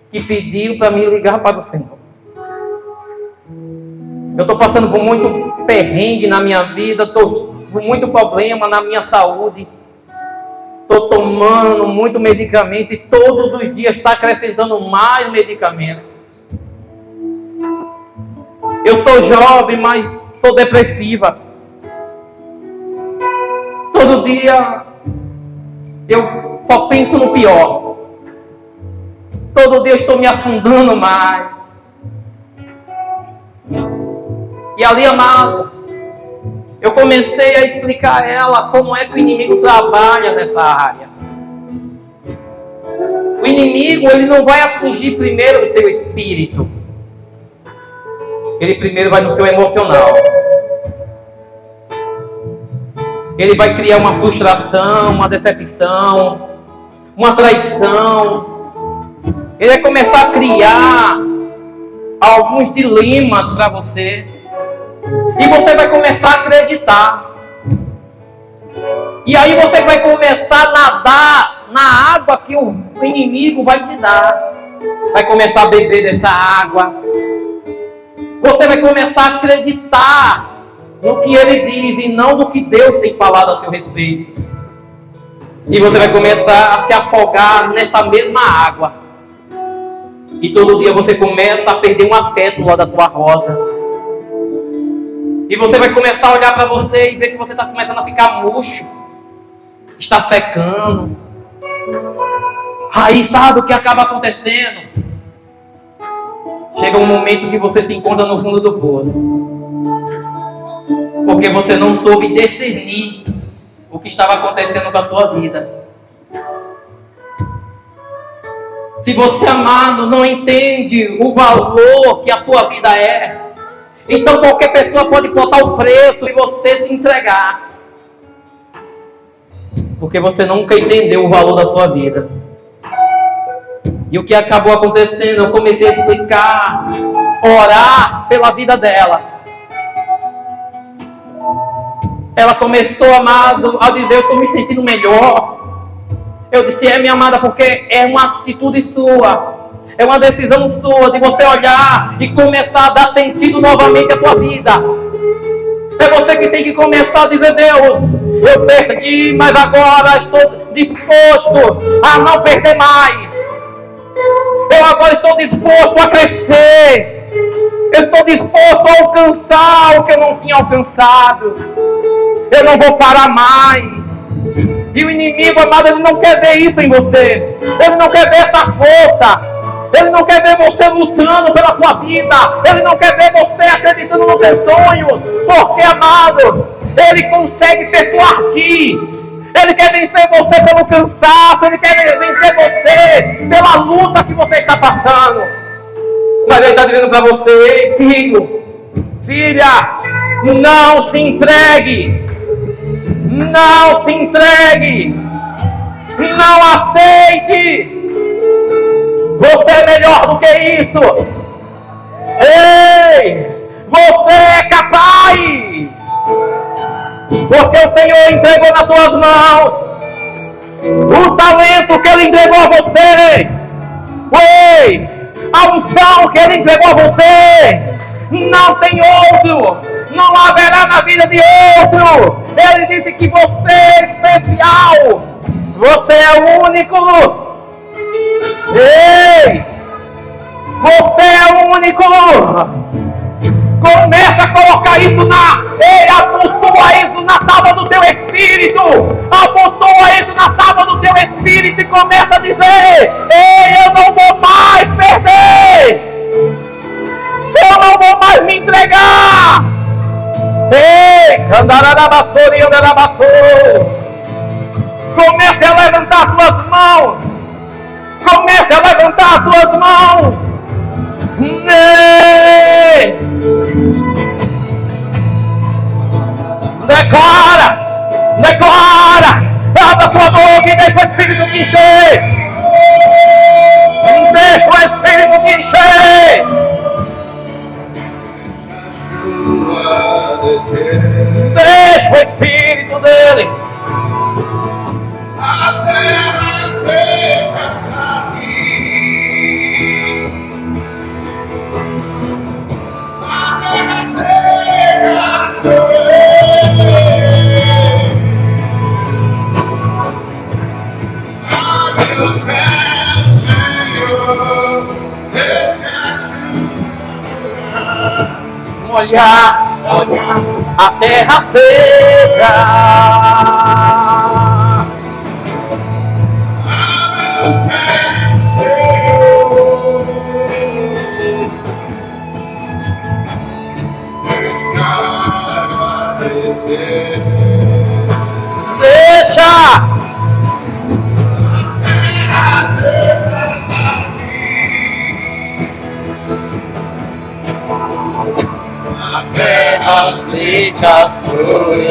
que pediu para me ligar para o Senhor. Eu estou passando por muito perrengue na minha vida, estou com muito problema na minha saúde, estou tomando muito medicamento e todos os dias está acrescentando mais medicamento. Eu sou jovem, mas sou depressiva. Todo dia eu só penso no pior. Todo dia eu estou me afundando mais. E ali, amado, eu comecei a explicar a ela como é que o inimigo trabalha nessa área. O inimigo, ele não vai atingir primeiro o teu espírito. Ele primeiro vai no seu emocional. Ele vai criar uma frustração, uma decepção, uma traição. Ele vai começar a criar alguns dilemas para você. E você vai começar a acreditar. E aí você vai começar a nadar na água que o inimigo vai te dar. Vai começar a beber dessa água. Você vai começar a acreditar no que ele diz e não no que Deus tem falado a seu respeito. E você vai começar a se afogar nessa mesma água. E todo dia você começa a perder uma pétala da tua rosa. E você vai começar a olhar para você e ver que você está começando a ficar murcho. Está secando. Aí sabe o que acaba acontecendo? Chega um momento que você se encontra no fundo do poço. Porque você não soube discernir o que estava acontecendo com a sua vida. Se você, amado, não entende o valor que a sua vida é, então qualquer pessoa pode botar o preço e você se entregar. Porque você nunca entendeu o valor da sua vida. E o que acabou acontecendo, eu comecei a explicar, orar pela vida dela. Ela começou, amado, a dizer, eu estou me sentindo melhor. Eu disse, minha amada, porque é uma atitude sua. É uma decisão sua de você olhar e começar a dar sentido novamente à tua vida. É você que tem que começar a dizer, Deus, eu perdi, mas agora estou disposto a não perder mais. Eu agora estou disposto a crescer. Eu estou disposto a alcançar o que eu não tinha alcançado. Eu não vou parar mais. E o inimigo, amado, ele não quer ver isso em você. Ele não quer ver essa força. Ele não quer ver você lutando pela tua vida. Ele não quer ver você acreditando no teu sonho. Porque, amado, ele consegue persuadir. Ele quer vencer você pelo cansaço. Ele quer vencer você pela luta que você está passando. Mas ele está dizendo para você, filho, filha, não se entregue. Não se entregue. Não aceite. Você é melhor do que isso. Ei, você é capaz. Porque o Senhor entregou nas tuas mãos o talento que Ele entregou a você. Ei, a unção que Ele entregou a você. Não tem outro. Não haverá na vida de outro. Ele disse que você é especial. Você é o único. Ei! Você é o único! Começa a colocar isso abotoa isso na tábua do teu espírito! Abotoa isso na tábua do teu espírito e começa a dizer: ei, eu não vou mais perder! Eu não vou mais me entregar! Ei! Comece a levantar as tuas mãos! Comece a levantar as tuas mãos. Declara. Declara. Abra a tua boca e deixa o Espírito te encher. Deixa o Espírito te encher. Deixa o Espírito dele. A terra seca. Olhar a terra seca. Abre o céu, Senhor. Deixa a terra seca. A terra seca foi.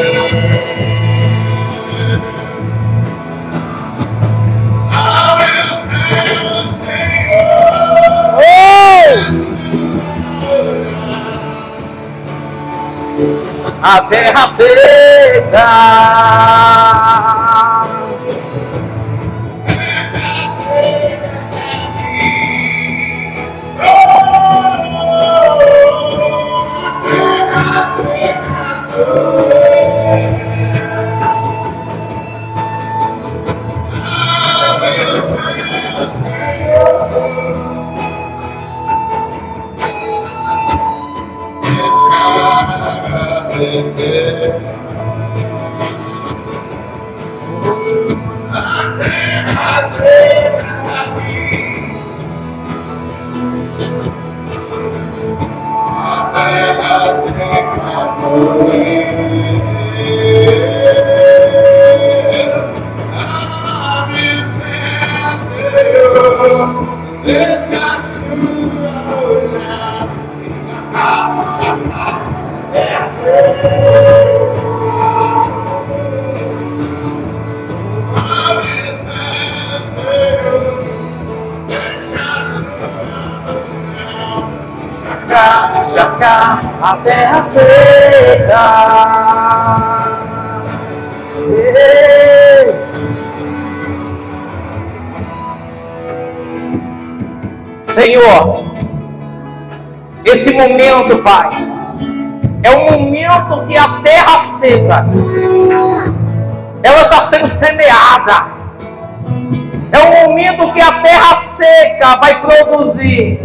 A terra seca. A terra seca. Senhor, esse momento, Pai, é um momento que a terra seca, ela está sendo semeada. É um momento que a terra seca vai produzir.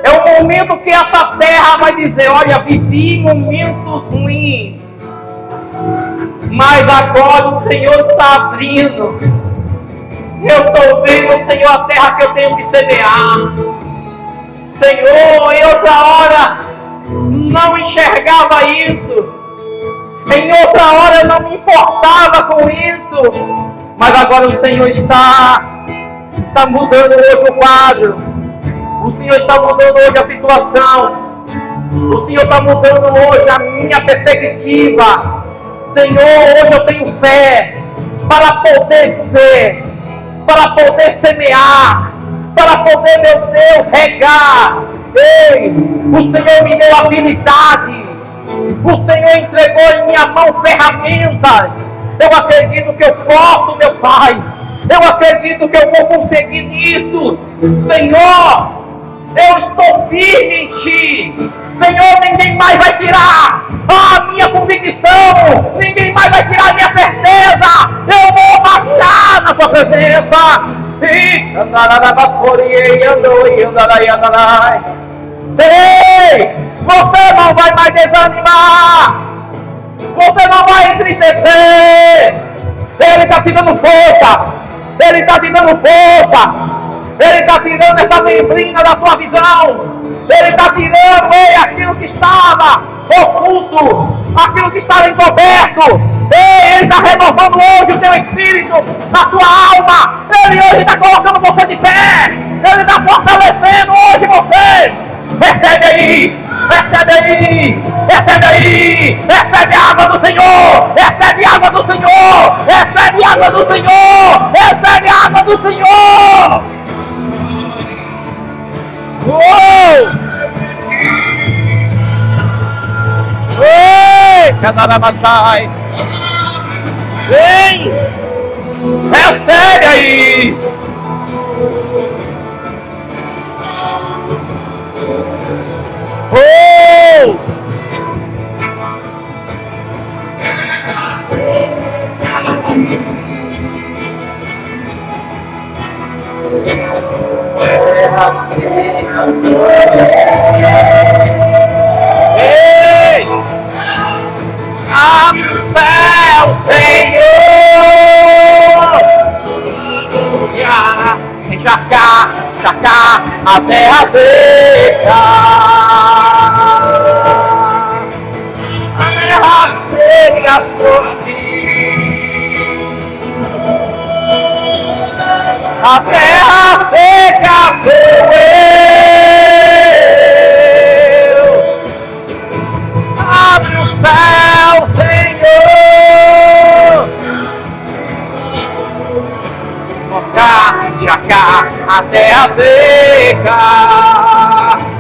É um momento que essa terra vai dizer: olha, vivi momentos ruins, mas agora o Senhor está abrindo. Eu estou vendo, Senhor, a terra que eu tenho que semear. Senhor, em outra hora não enxergava isso. Em outra hora eu não me importava com isso. Mas agora o Senhor está mudando hoje o quadro. O Senhor está mudando hoje a situação. O Senhor está mudando hoje a minha perspectiva. Senhor, hoje eu tenho fé para poder ver, para poder semear, para poder, meu Deus, regar. Ei, o Senhor me deu habilidade. O Senhor entregou em minha mão ferramentas. Eu acredito que eu posso, meu Pai. Eu acredito que eu vou conseguir nisso. Senhor, eu estou firme em Ti. Senhor, ninguém mais vai tirar a minha convicção. Ninguém mais vai tirar a minha certeza. Eu vou baixar na Tua presença. Ei, você não vai mais desanimar. Você não vai entristecer. Ele está te dando força. Ele está te dando força. Ele está tirando essa neblina da tua visão. Ele está tirando, ei, aquilo que estava oculto, aquilo que estava encoberto. Ei, Ele está renovando hoje o teu espírito, a tua alma. Ele hoje está colocando você de pé. Ele está fortalecendo hoje você. Recebe aí, recebe aí, recebe aí. Recebe a água do Senhor. Recebe a água do Senhor. Recebe a água do Senhor. Recebe a água do Senhor. Uou! Ei, Canarabassai! Vem! Recebe aí! Oh! Ei! Abre o céu, Senhor! Encharcar a terra seca. A terra seca sobre a terra seca sou eu. Abre o céu, Senhor. Encharcar a terra seca.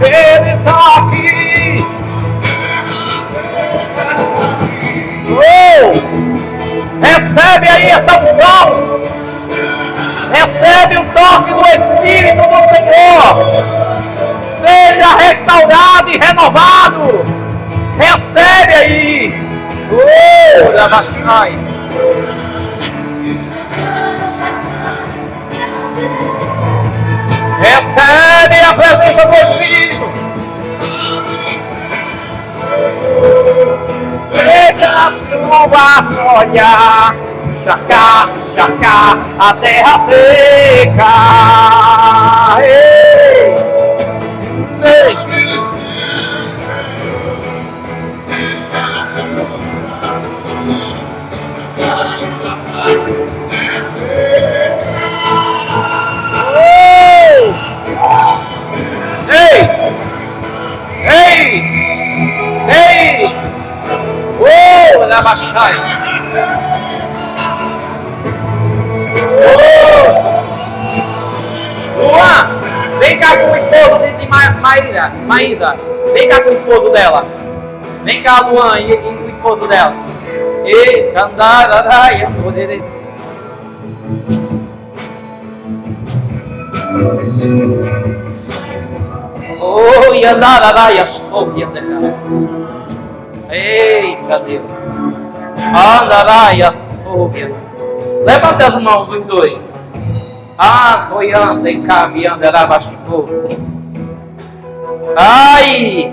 Ele está aqui. Oh! Recebe aí essa unção. Recebe o toque do Espírito do Senhor. Seja restaurado e renovado. Recebe aí. Oh, Rabachai. Recebe a presença do Espírito. Deixa a chuva molhar, chacar, chacar a terra seca. Ei, ei. Ei! Ei! Ei! Oh, Rabachai! Oh! Luan, vem cá com o esposo de Maísa. Vem cá com o esposo dela. Vem cá, Luan, e o esposo dela. E candararaia, poderei. Oh, yandararaia, oh, yandararaia. Eita Deus. Andaraia, oh, levanta as mãos dos dois. Ah, foi anda e cabe, andará baixo. Ai!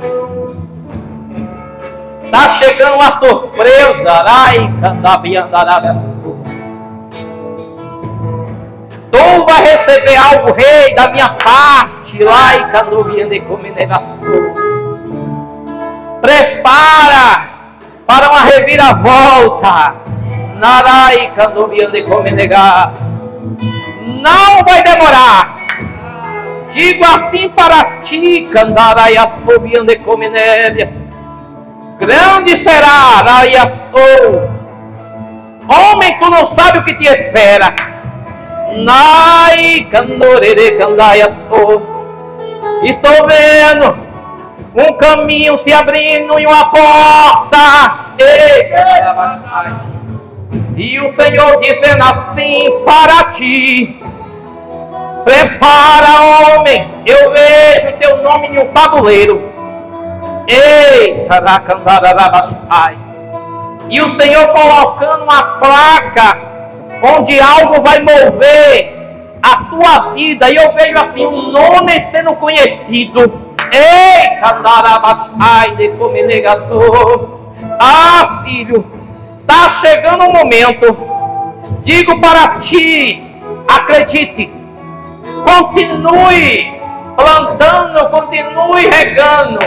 Tá chegando uma surpresa. Ai, candabi, andará. Tu vai receber algo, rei, da minha parte. Lá e candobiando e comendo. Prepara para uma reviravolta. Narai candobiando e comendo. Não vai demorar. Digo assim para ti, candarai afobiando e comendo. Grande será, homem, tu não sabe o que te espera. Nai, candorere, candaias, estou vendo um caminho se abrindo e uma porta. E o Senhor dizendo assim para ti: prepara, homem, eu vejo teu nome em um tabuleiro. E o Senhor colocando uma placa onde algo vai mover a tua vida. E eu vejo assim um nome sendo conhecido. Ah, filho, está chegando um momento. Digo para ti, acredite, continue plantando, continue regando.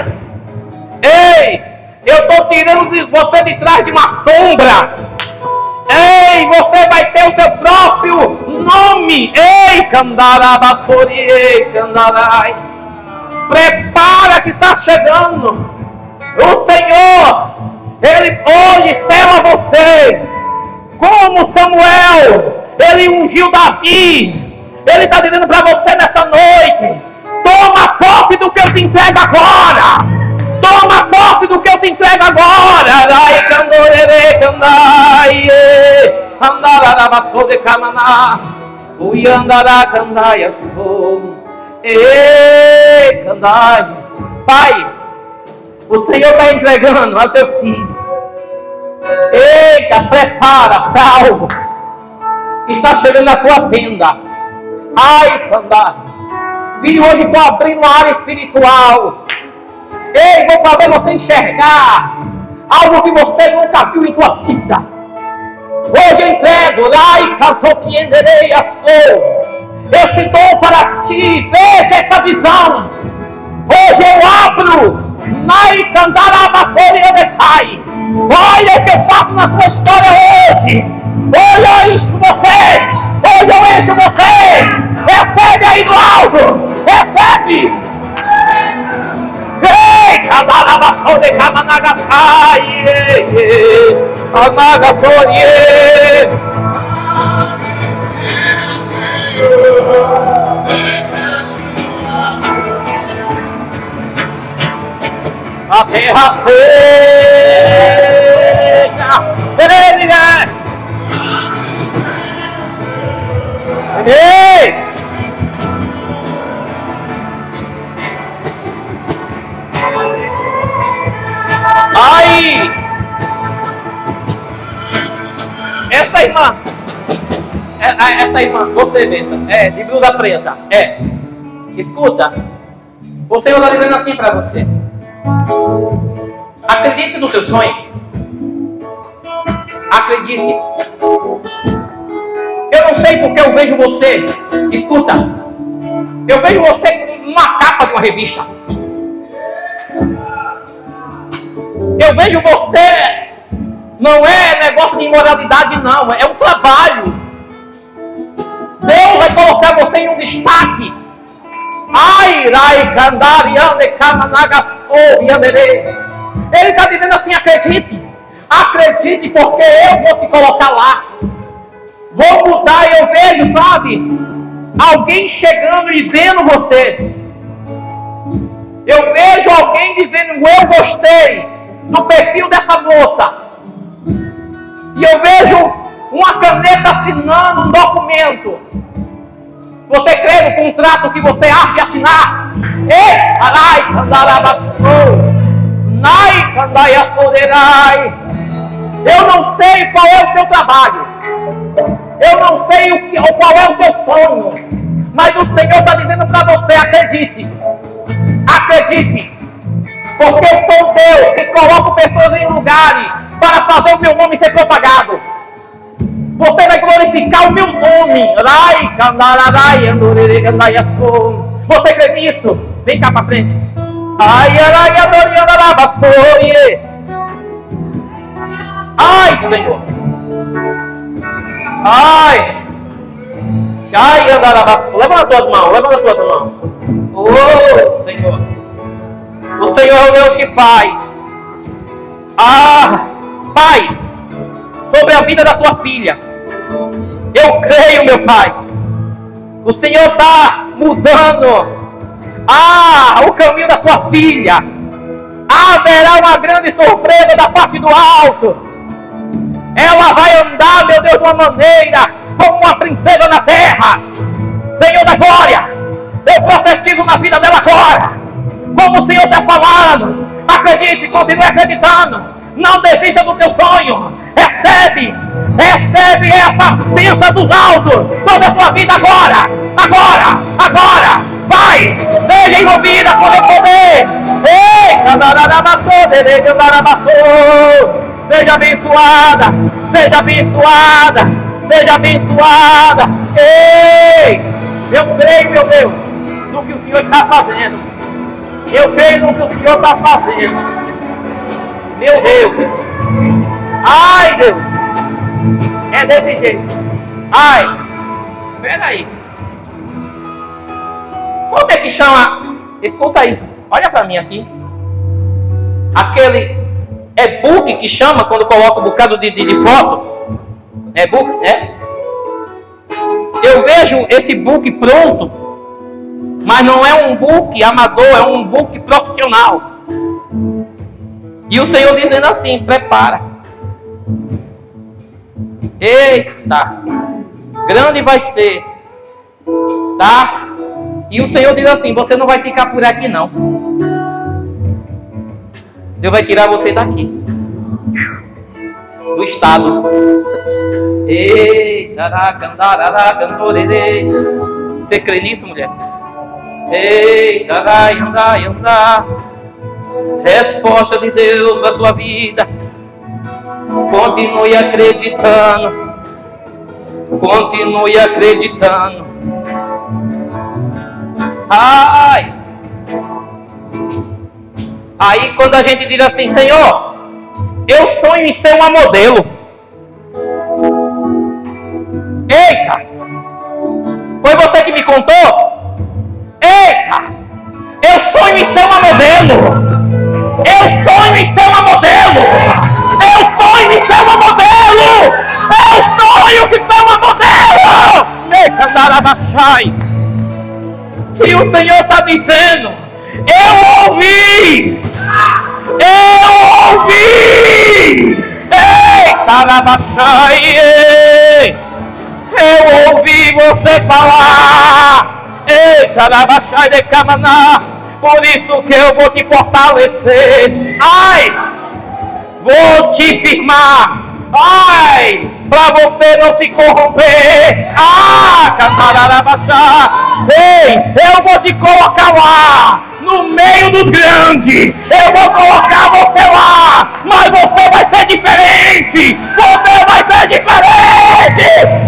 Ei, eu estou tirando você de trás de uma sombra. Ei, você vai ter o seu próprio nome. Ei, candarabasori, ei, candarai. Prepara que está chegando. O Senhor, Ele hoje sela você. Como Samuel, Ele ungiu Davi. Ele está dizendo para você nessa noite: toma posse do que eu te entrego agora. Toma posse do que eu te entrego agora. Ai, candorere, candai, andarabasode camana, uiandará, candaia, candai. Pai, o Senhor está entregando a teus filhos. Eita, prepara para algo que está chegando na tua tenda. Ai, candai. Filho, hoje estou abrindo uma área espiritual. Ei, vou fazer você enxergar algo que você nunca viu em tua vida. Hoje eu entrego esse dom para ti. Veja essa visão. Hoje eu abro. Olha o que eu faço na tua história hoje. Olha, eu encho você. Olha, eu encho você. Recebe aí do alto. Recebe. Ei, Kadarabasode Kamanagasai, Anagasori. A terra seca. Ei! Aí! Essa irmã, você pensa, de blusa preta, escuta, o Senhor está dizendo assim para você: acredite no seu sonho, acredite. Eu não sei porque eu vejo você, escuta, eu vejo você com uma capa de uma revista. Eu vejo você, não é negócio de imoralidade não, é um trabalho. Deus vai colocar você em um destaque. Ai, rai, candari, ande, cananaga, ele está dizendo assim: acredite, acredite, porque eu vou te colocar lá. Vou mudar. Eu vejo, sabe, alguém chegando e vendo você. Eu vejo alguém dizendo: eu gostei do perfil dessa moça. E eu vejo uma caneta assinando um documento. Você crê no contrato que você há de assinar? Ei, arai, candarabassou, nai, candaia poderai. Eu não sei qual é o seu trabalho. Eu não sei qual é o teu sonho. Mas o Senhor está dizendo para você: acredite. Acredite. Porque eu sou Deus que coloco pessoas em lugares para fazer o meu nome ser propagado. Você vai glorificar o meu nome. Você crê nisso? Vem cá para frente. Ai, Senhor. Ai. Levanta as tuas mãos. Levanta as tuas mãos. Oh, Senhor. O Senhor é o Deus que faz. Pai, sobre a vida da tua filha, eu creio, meu Pai. O Senhor está mudando o caminho da tua filha. Haverá uma grande surpresa da parte do alto. Ela vai andar, meu Deus, de uma maneira como uma princesa na terra. Senhor da glória, eu profetizo na vida dela agora. Como o Senhor está falando, acredite, continue acreditando. Não desista do teu sonho. Recebe essa bênção dos altos sobre a tua vida agora. Vai, seja envolvida com o poder. Ei, seja abençoada, seja abençoada, seja abençoada. Ei, eu creio, meu Deus, no que o Senhor está fazendo. Eu creio no que o Senhor está fazendo. Meu Deus. Ai, Deus. É desse jeito. Ai. Espera aí. Como é que chama? Escuta isso. Olha para mim aqui. Aquele e-book que chama quando coloca um bocado de foto. E-book, né? Eu vejo esse book pronto. Mas não é um book amador, é um book profissional. E o Senhor dizendo assim: prepara. Eita, grande vai ser, tá? E o Senhor diz assim: você não vai ficar por aqui não. Deus vai tirar você daqui, do estado. Eita, você crê nisso, mulher? Eita, andar. Resposta de Deus na sua vida. Continue acreditando. Continue acreditando. Ai. Aí quando a gente diz assim: Senhor, eu sonho em ser uma modelo. Eita. Foi você que me contou? Eita. Eu sonho em ser uma modelo. Eu sonho em ser uma modelo. Eu sonho em ser uma modelo. Eu sonho em ser uma modelo. E o Senhor está dizendo: eu ouvi Arabaxai. Eu ouvi você falar. Eita, Arabaxai de Camaná. Por isso que eu vou te fortalecer. Ai! Vou te firmar. Ai! Pra você não se corromper. Ah! Catararabaxá. Ei! Eu vou te colocar lá. No meio dos grandes. Eu vou colocar você lá. Mas você vai ser diferente. Você vai ser diferente.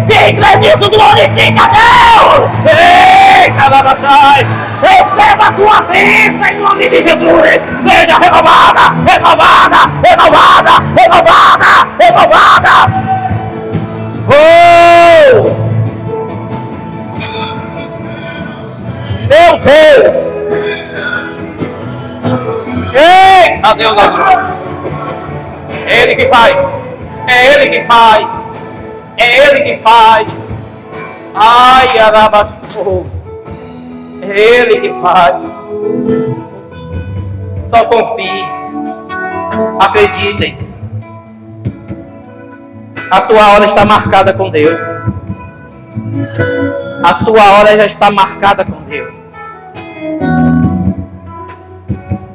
Quem crê nisso glorifica a Deus. Ei! Catararabaxá. Receba a tua bênção em nome de Jesus. Seja renovada, renovada, renovada, renovada, renovada. Oh! Meu Deus! Ei! Adeus, Deus. É Ele que faz. É Ele que faz. É Ele que faz. Ai, Arabaxô. É Ele que faz. Só confie. Acreditem. A tua hora está marcada com Deus. A tua hora já está marcada com Deus.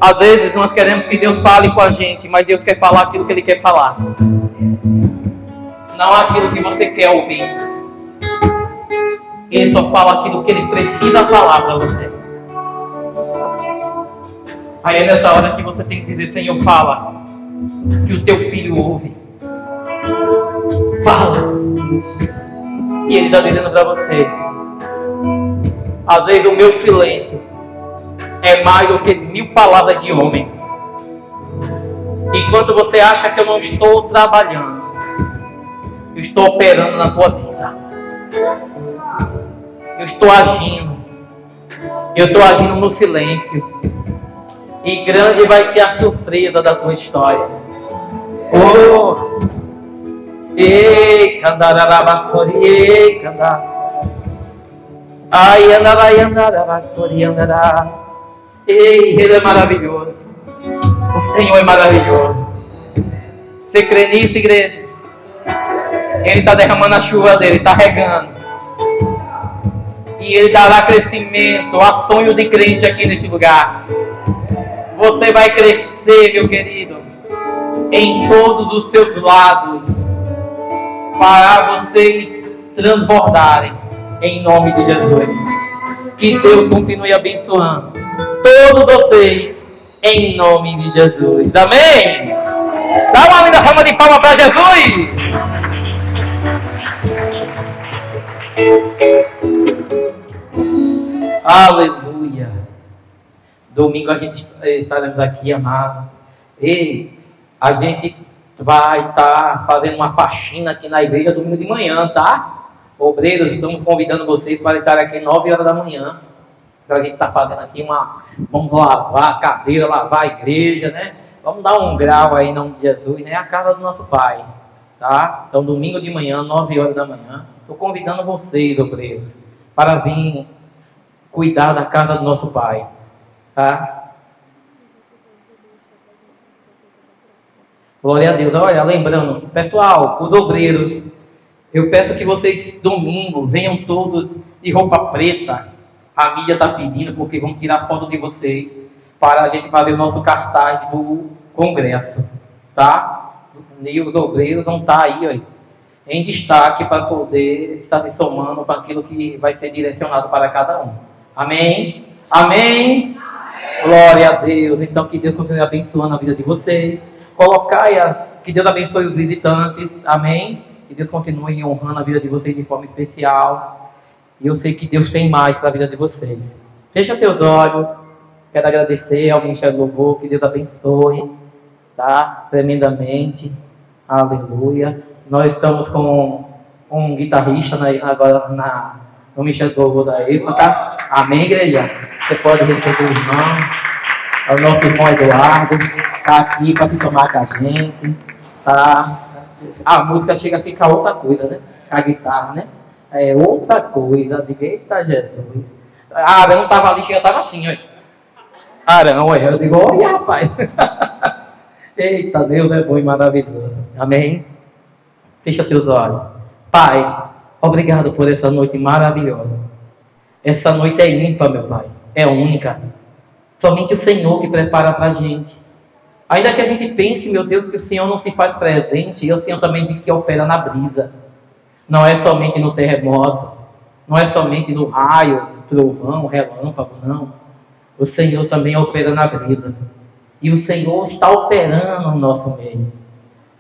Às vezes nós queremos que Deus fale com a gente, mas Deus quer falar aquilo que Ele quer falar. Não aquilo que você quer ouvir. Ele só fala aquilo que Ele precisa falar para você. Aí é nessa hora que você tem que dizer: Senhor, fala, que o teu filho ouve. Fala. E Ele está dizendo para você: às vezes o meu silêncio é mais do que 1000 palavras de homem. Enquanto você acha que eu não estou trabalhando, eu estou operando na tua vida. Eu estou agindo. Eu estou agindo no silêncio. E grande vai ser a surpresa da tua história. Oh! Ei, candararabasori, ei, candar. Ai, andarai, andarabasori, andará. Ei, Ele é maravilhoso. O Senhor é maravilhoso. Você crê nisso, igreja? Ele está derramando a chuva dele, está regando. E Ele dará crescimento a sonho de crente aqui neste lugar. Você vai crescer, meu querido, em todos os seus lados, para vocês transbordarem em nome de Jesus. Que Deus continue abençoando todos vocês em nome de Jesus. Amém? Dá uma linda salva de palmas para Jesus. Aleluia. Domingo a gente estaremos aqui, amado. E a gente vai estar fazendo uma faxina aqui na igreja domingo de manhã, tá? Obreiros, estamos convidando vocês para estar aqui 9 horas da manhã. Então a gente está fazendo aqui vamos lavar a cadeira, lavar a igreja, né? Vamos dar um grau aí em nome de Jesus, né? A casa do nosso Pai, tá? Então domingo de manhã, 9 horas da manhã. Estou convidando vocês, obreiros, para vir cuidar da casa do nosso Pai, tá? Glória a Deus. Olha, lembrando, pessoal, os obreiros, eu peço que vocês domingo venham todos de roupa preta. A mídia está pedindo porque vamos tirar foto de vocês para a gente fazer o nosso cartaz do congresso, tá? E os obreiros vão estar aí, ó, em destaque para poder estar se somando para aquilo que vai ser direcionado para cada um. Amém? Amém? Glória a Deus. Então que Deus continue abençoando a vida de vocês. Que Deus abençoe os visitantes. Amém? Que Deus continue honrando a vida de vocês de forma especial. E eu sei que Deus tem mais para a vida de vocês. Fecha teus olhos. Quero agradecer ao Ministério do Louvor. Que Deus abençoe, tá? Tremendamente. Aleluia. Nós estamos com um guitarrista agora no Ministério do Louvor da EFA, tá? Amém, igreja? Você pode receber o irmão. É o nosso irmão Eduardo. Tá aqui para se tomar com a gente. Tá? A música chega a ficar outra coisa, né? A guitarra, né? É outra coisa. Diga, eita Jesus. Arão estava ali, chega, estava assim, olha. Arão, olha. Eu digo, olha, rapaz. Eita, Deus é bom e maravilhoso. Amém? Fecha teus olhos. Pai, obrigado por essa noite maravilhosa. Essa noite é ímpar, meu Pai. É única. Somente o Senhor que prepara para a gente. Ainda que a gente pense, meu Deus, que o Senhor não se faz presente, e o Senhor também diz que opera na brisa. Não é somente no terremoto. Não é somente no raio, trovão, relâmpago, não. O Senhor também opera na brisa. E o Senhor está operando no nosso meio.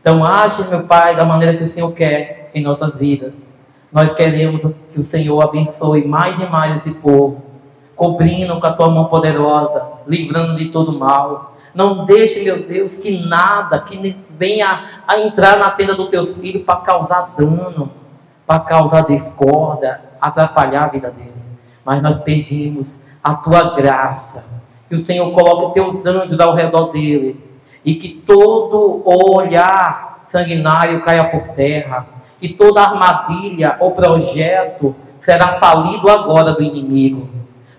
Então age, meu Pai, da maneira que o Senhor quer em nossas vidas. Nós queremos que o Senhor abençoe mais e mais esse povo, cobrindo com a tua mão poderosa, livrando de todo mal. Não deixe, meu Deus, que nada que venha a entrar na tenda dos teus filhos para causar dano, para causar discórdia, atrapalhar a vida deles. Mas nós pedimos a tua graça, que o Senhor coloque os teus anjos ao redor dele, e que todo olhar sanguinário caia por terra, que toda armadilha ou projeto será falido agora do inimigo.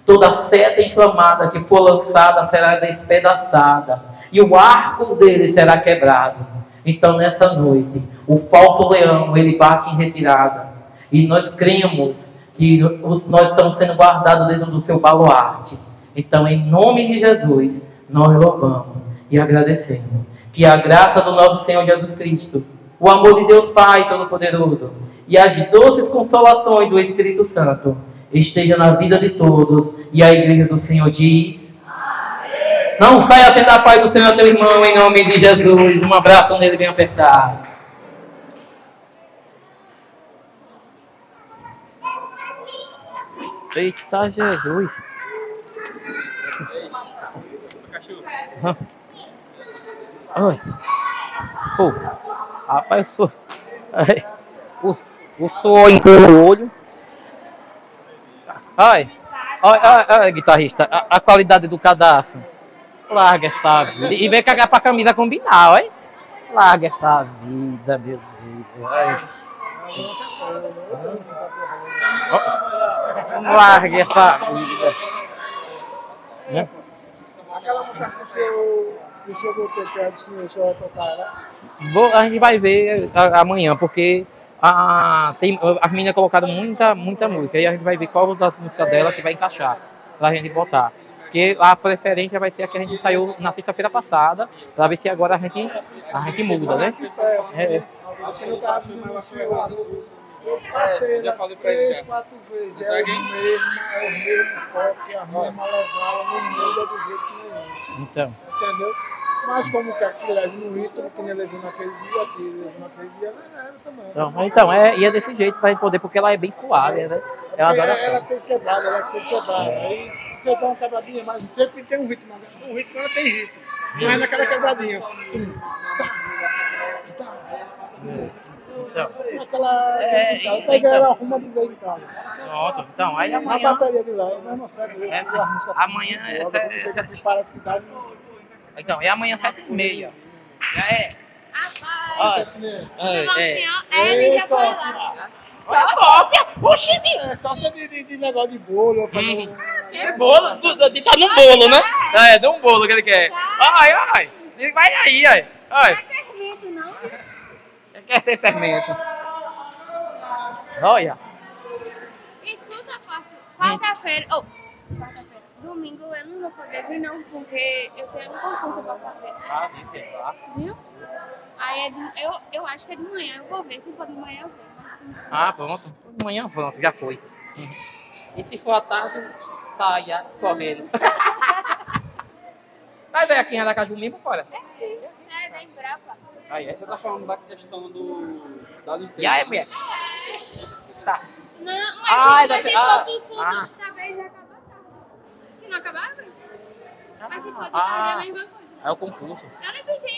Toda seta inflamada que for lançada será despedaçada, e o arco dele será quebrado. Então nessa noite, o falso leão, ele bate em retirada, e nós cremos que nós estamos sendo guardados dentro do seu baluarte. Então, em nome de Jesus, nós louvamos e agradecemos. Que a graça do nosso Senhor Jesus Cristo, o amor de Deus Pai Todo-Poderoso e as doces consolações do Espírito Santo esteja na vida de todos. E a igreja do Senhor diz: amém. Não saia sem dar a paz do Senhor a teu irmão, em nome de Jesus. Um abraço nele bem apertado. Eita Jesus. Oi. Pô, rapaz, eu sou. O sonho pelo olho. Ai, guitarrista, a qualidade do cadastro. Larga essa vida. E vem cagar pra camisa combinar, olha. Larga essa vida, meu Deus. Ai. Larga essa vida. Né? Aquela música que o senhor botou perto, o senhor vai tocar, né? A gente vai ver amanhã, porque as meninas colocaram muita música. E a gente vai ver qual das músicas dela que vai encaixar pra gente botar. Porque a preferência vai ser a que a gente saiu na sexta-feira passada, pra ver se agora a gente muda, né? Aqui não tá vindo o senhor. Eu passei já falei pra 3-4 vezes. É o mesmo toque, a mesma levada, não muda do jeito que não é. Então. Entendeu? Mas como que aqui leva no ritmo, que nem levou naquele dia, aqui levou naquele dia, leva também. Então, e é desse jeito pra gente poder, porque ela é bem suave, né? Ela tem quebrada, ela tem quebrada. Aí você dá uma quebradinha, mas sempre tem um ritmo. O ritmo ela tem ritmo. Não é naquela quebradinha. Então, pega ela, arruma de vez em casa. Pronto, então, aí Na amanhã. bateria de lá, eu mesmo sei. Amanhã Você prepara a cidade. Então, e amanhã 7h30. Já é. Rapaz, tudo bom, É. senhor? Ele já foi lá. Sófia, oxi, É só ser de negócio de bolo. bolo, de tá num bolo, né? É, de um bolo que ele quer. Ai, ele vai aí, ai. Não é fermento, não? Ele quer ser fermento. Olha. Escuta, posso. Quarta-feira. Domingo eu não vou poder vir, não, porque eu tenho um concurso pra fazer. Viu? Aí eu acho que é de manhã. Eu vou ver. Se for de manhã, eu venho. Mas se... Pronto. De manhã, pronto, já foi. E se for à tarde, saia correndo. Vai ver aqui em Aracaju mesmo fora? É aqui. É da Embrapa. Aí, Você tá falando da questão da limpeza. E aí, mulher? Tá. Não, mas se for pro culto, talvez já acabar tarde. Se não acabar, abre. Mas se for de tarde é a mesma coisa. É o concurso. Eu nem pensei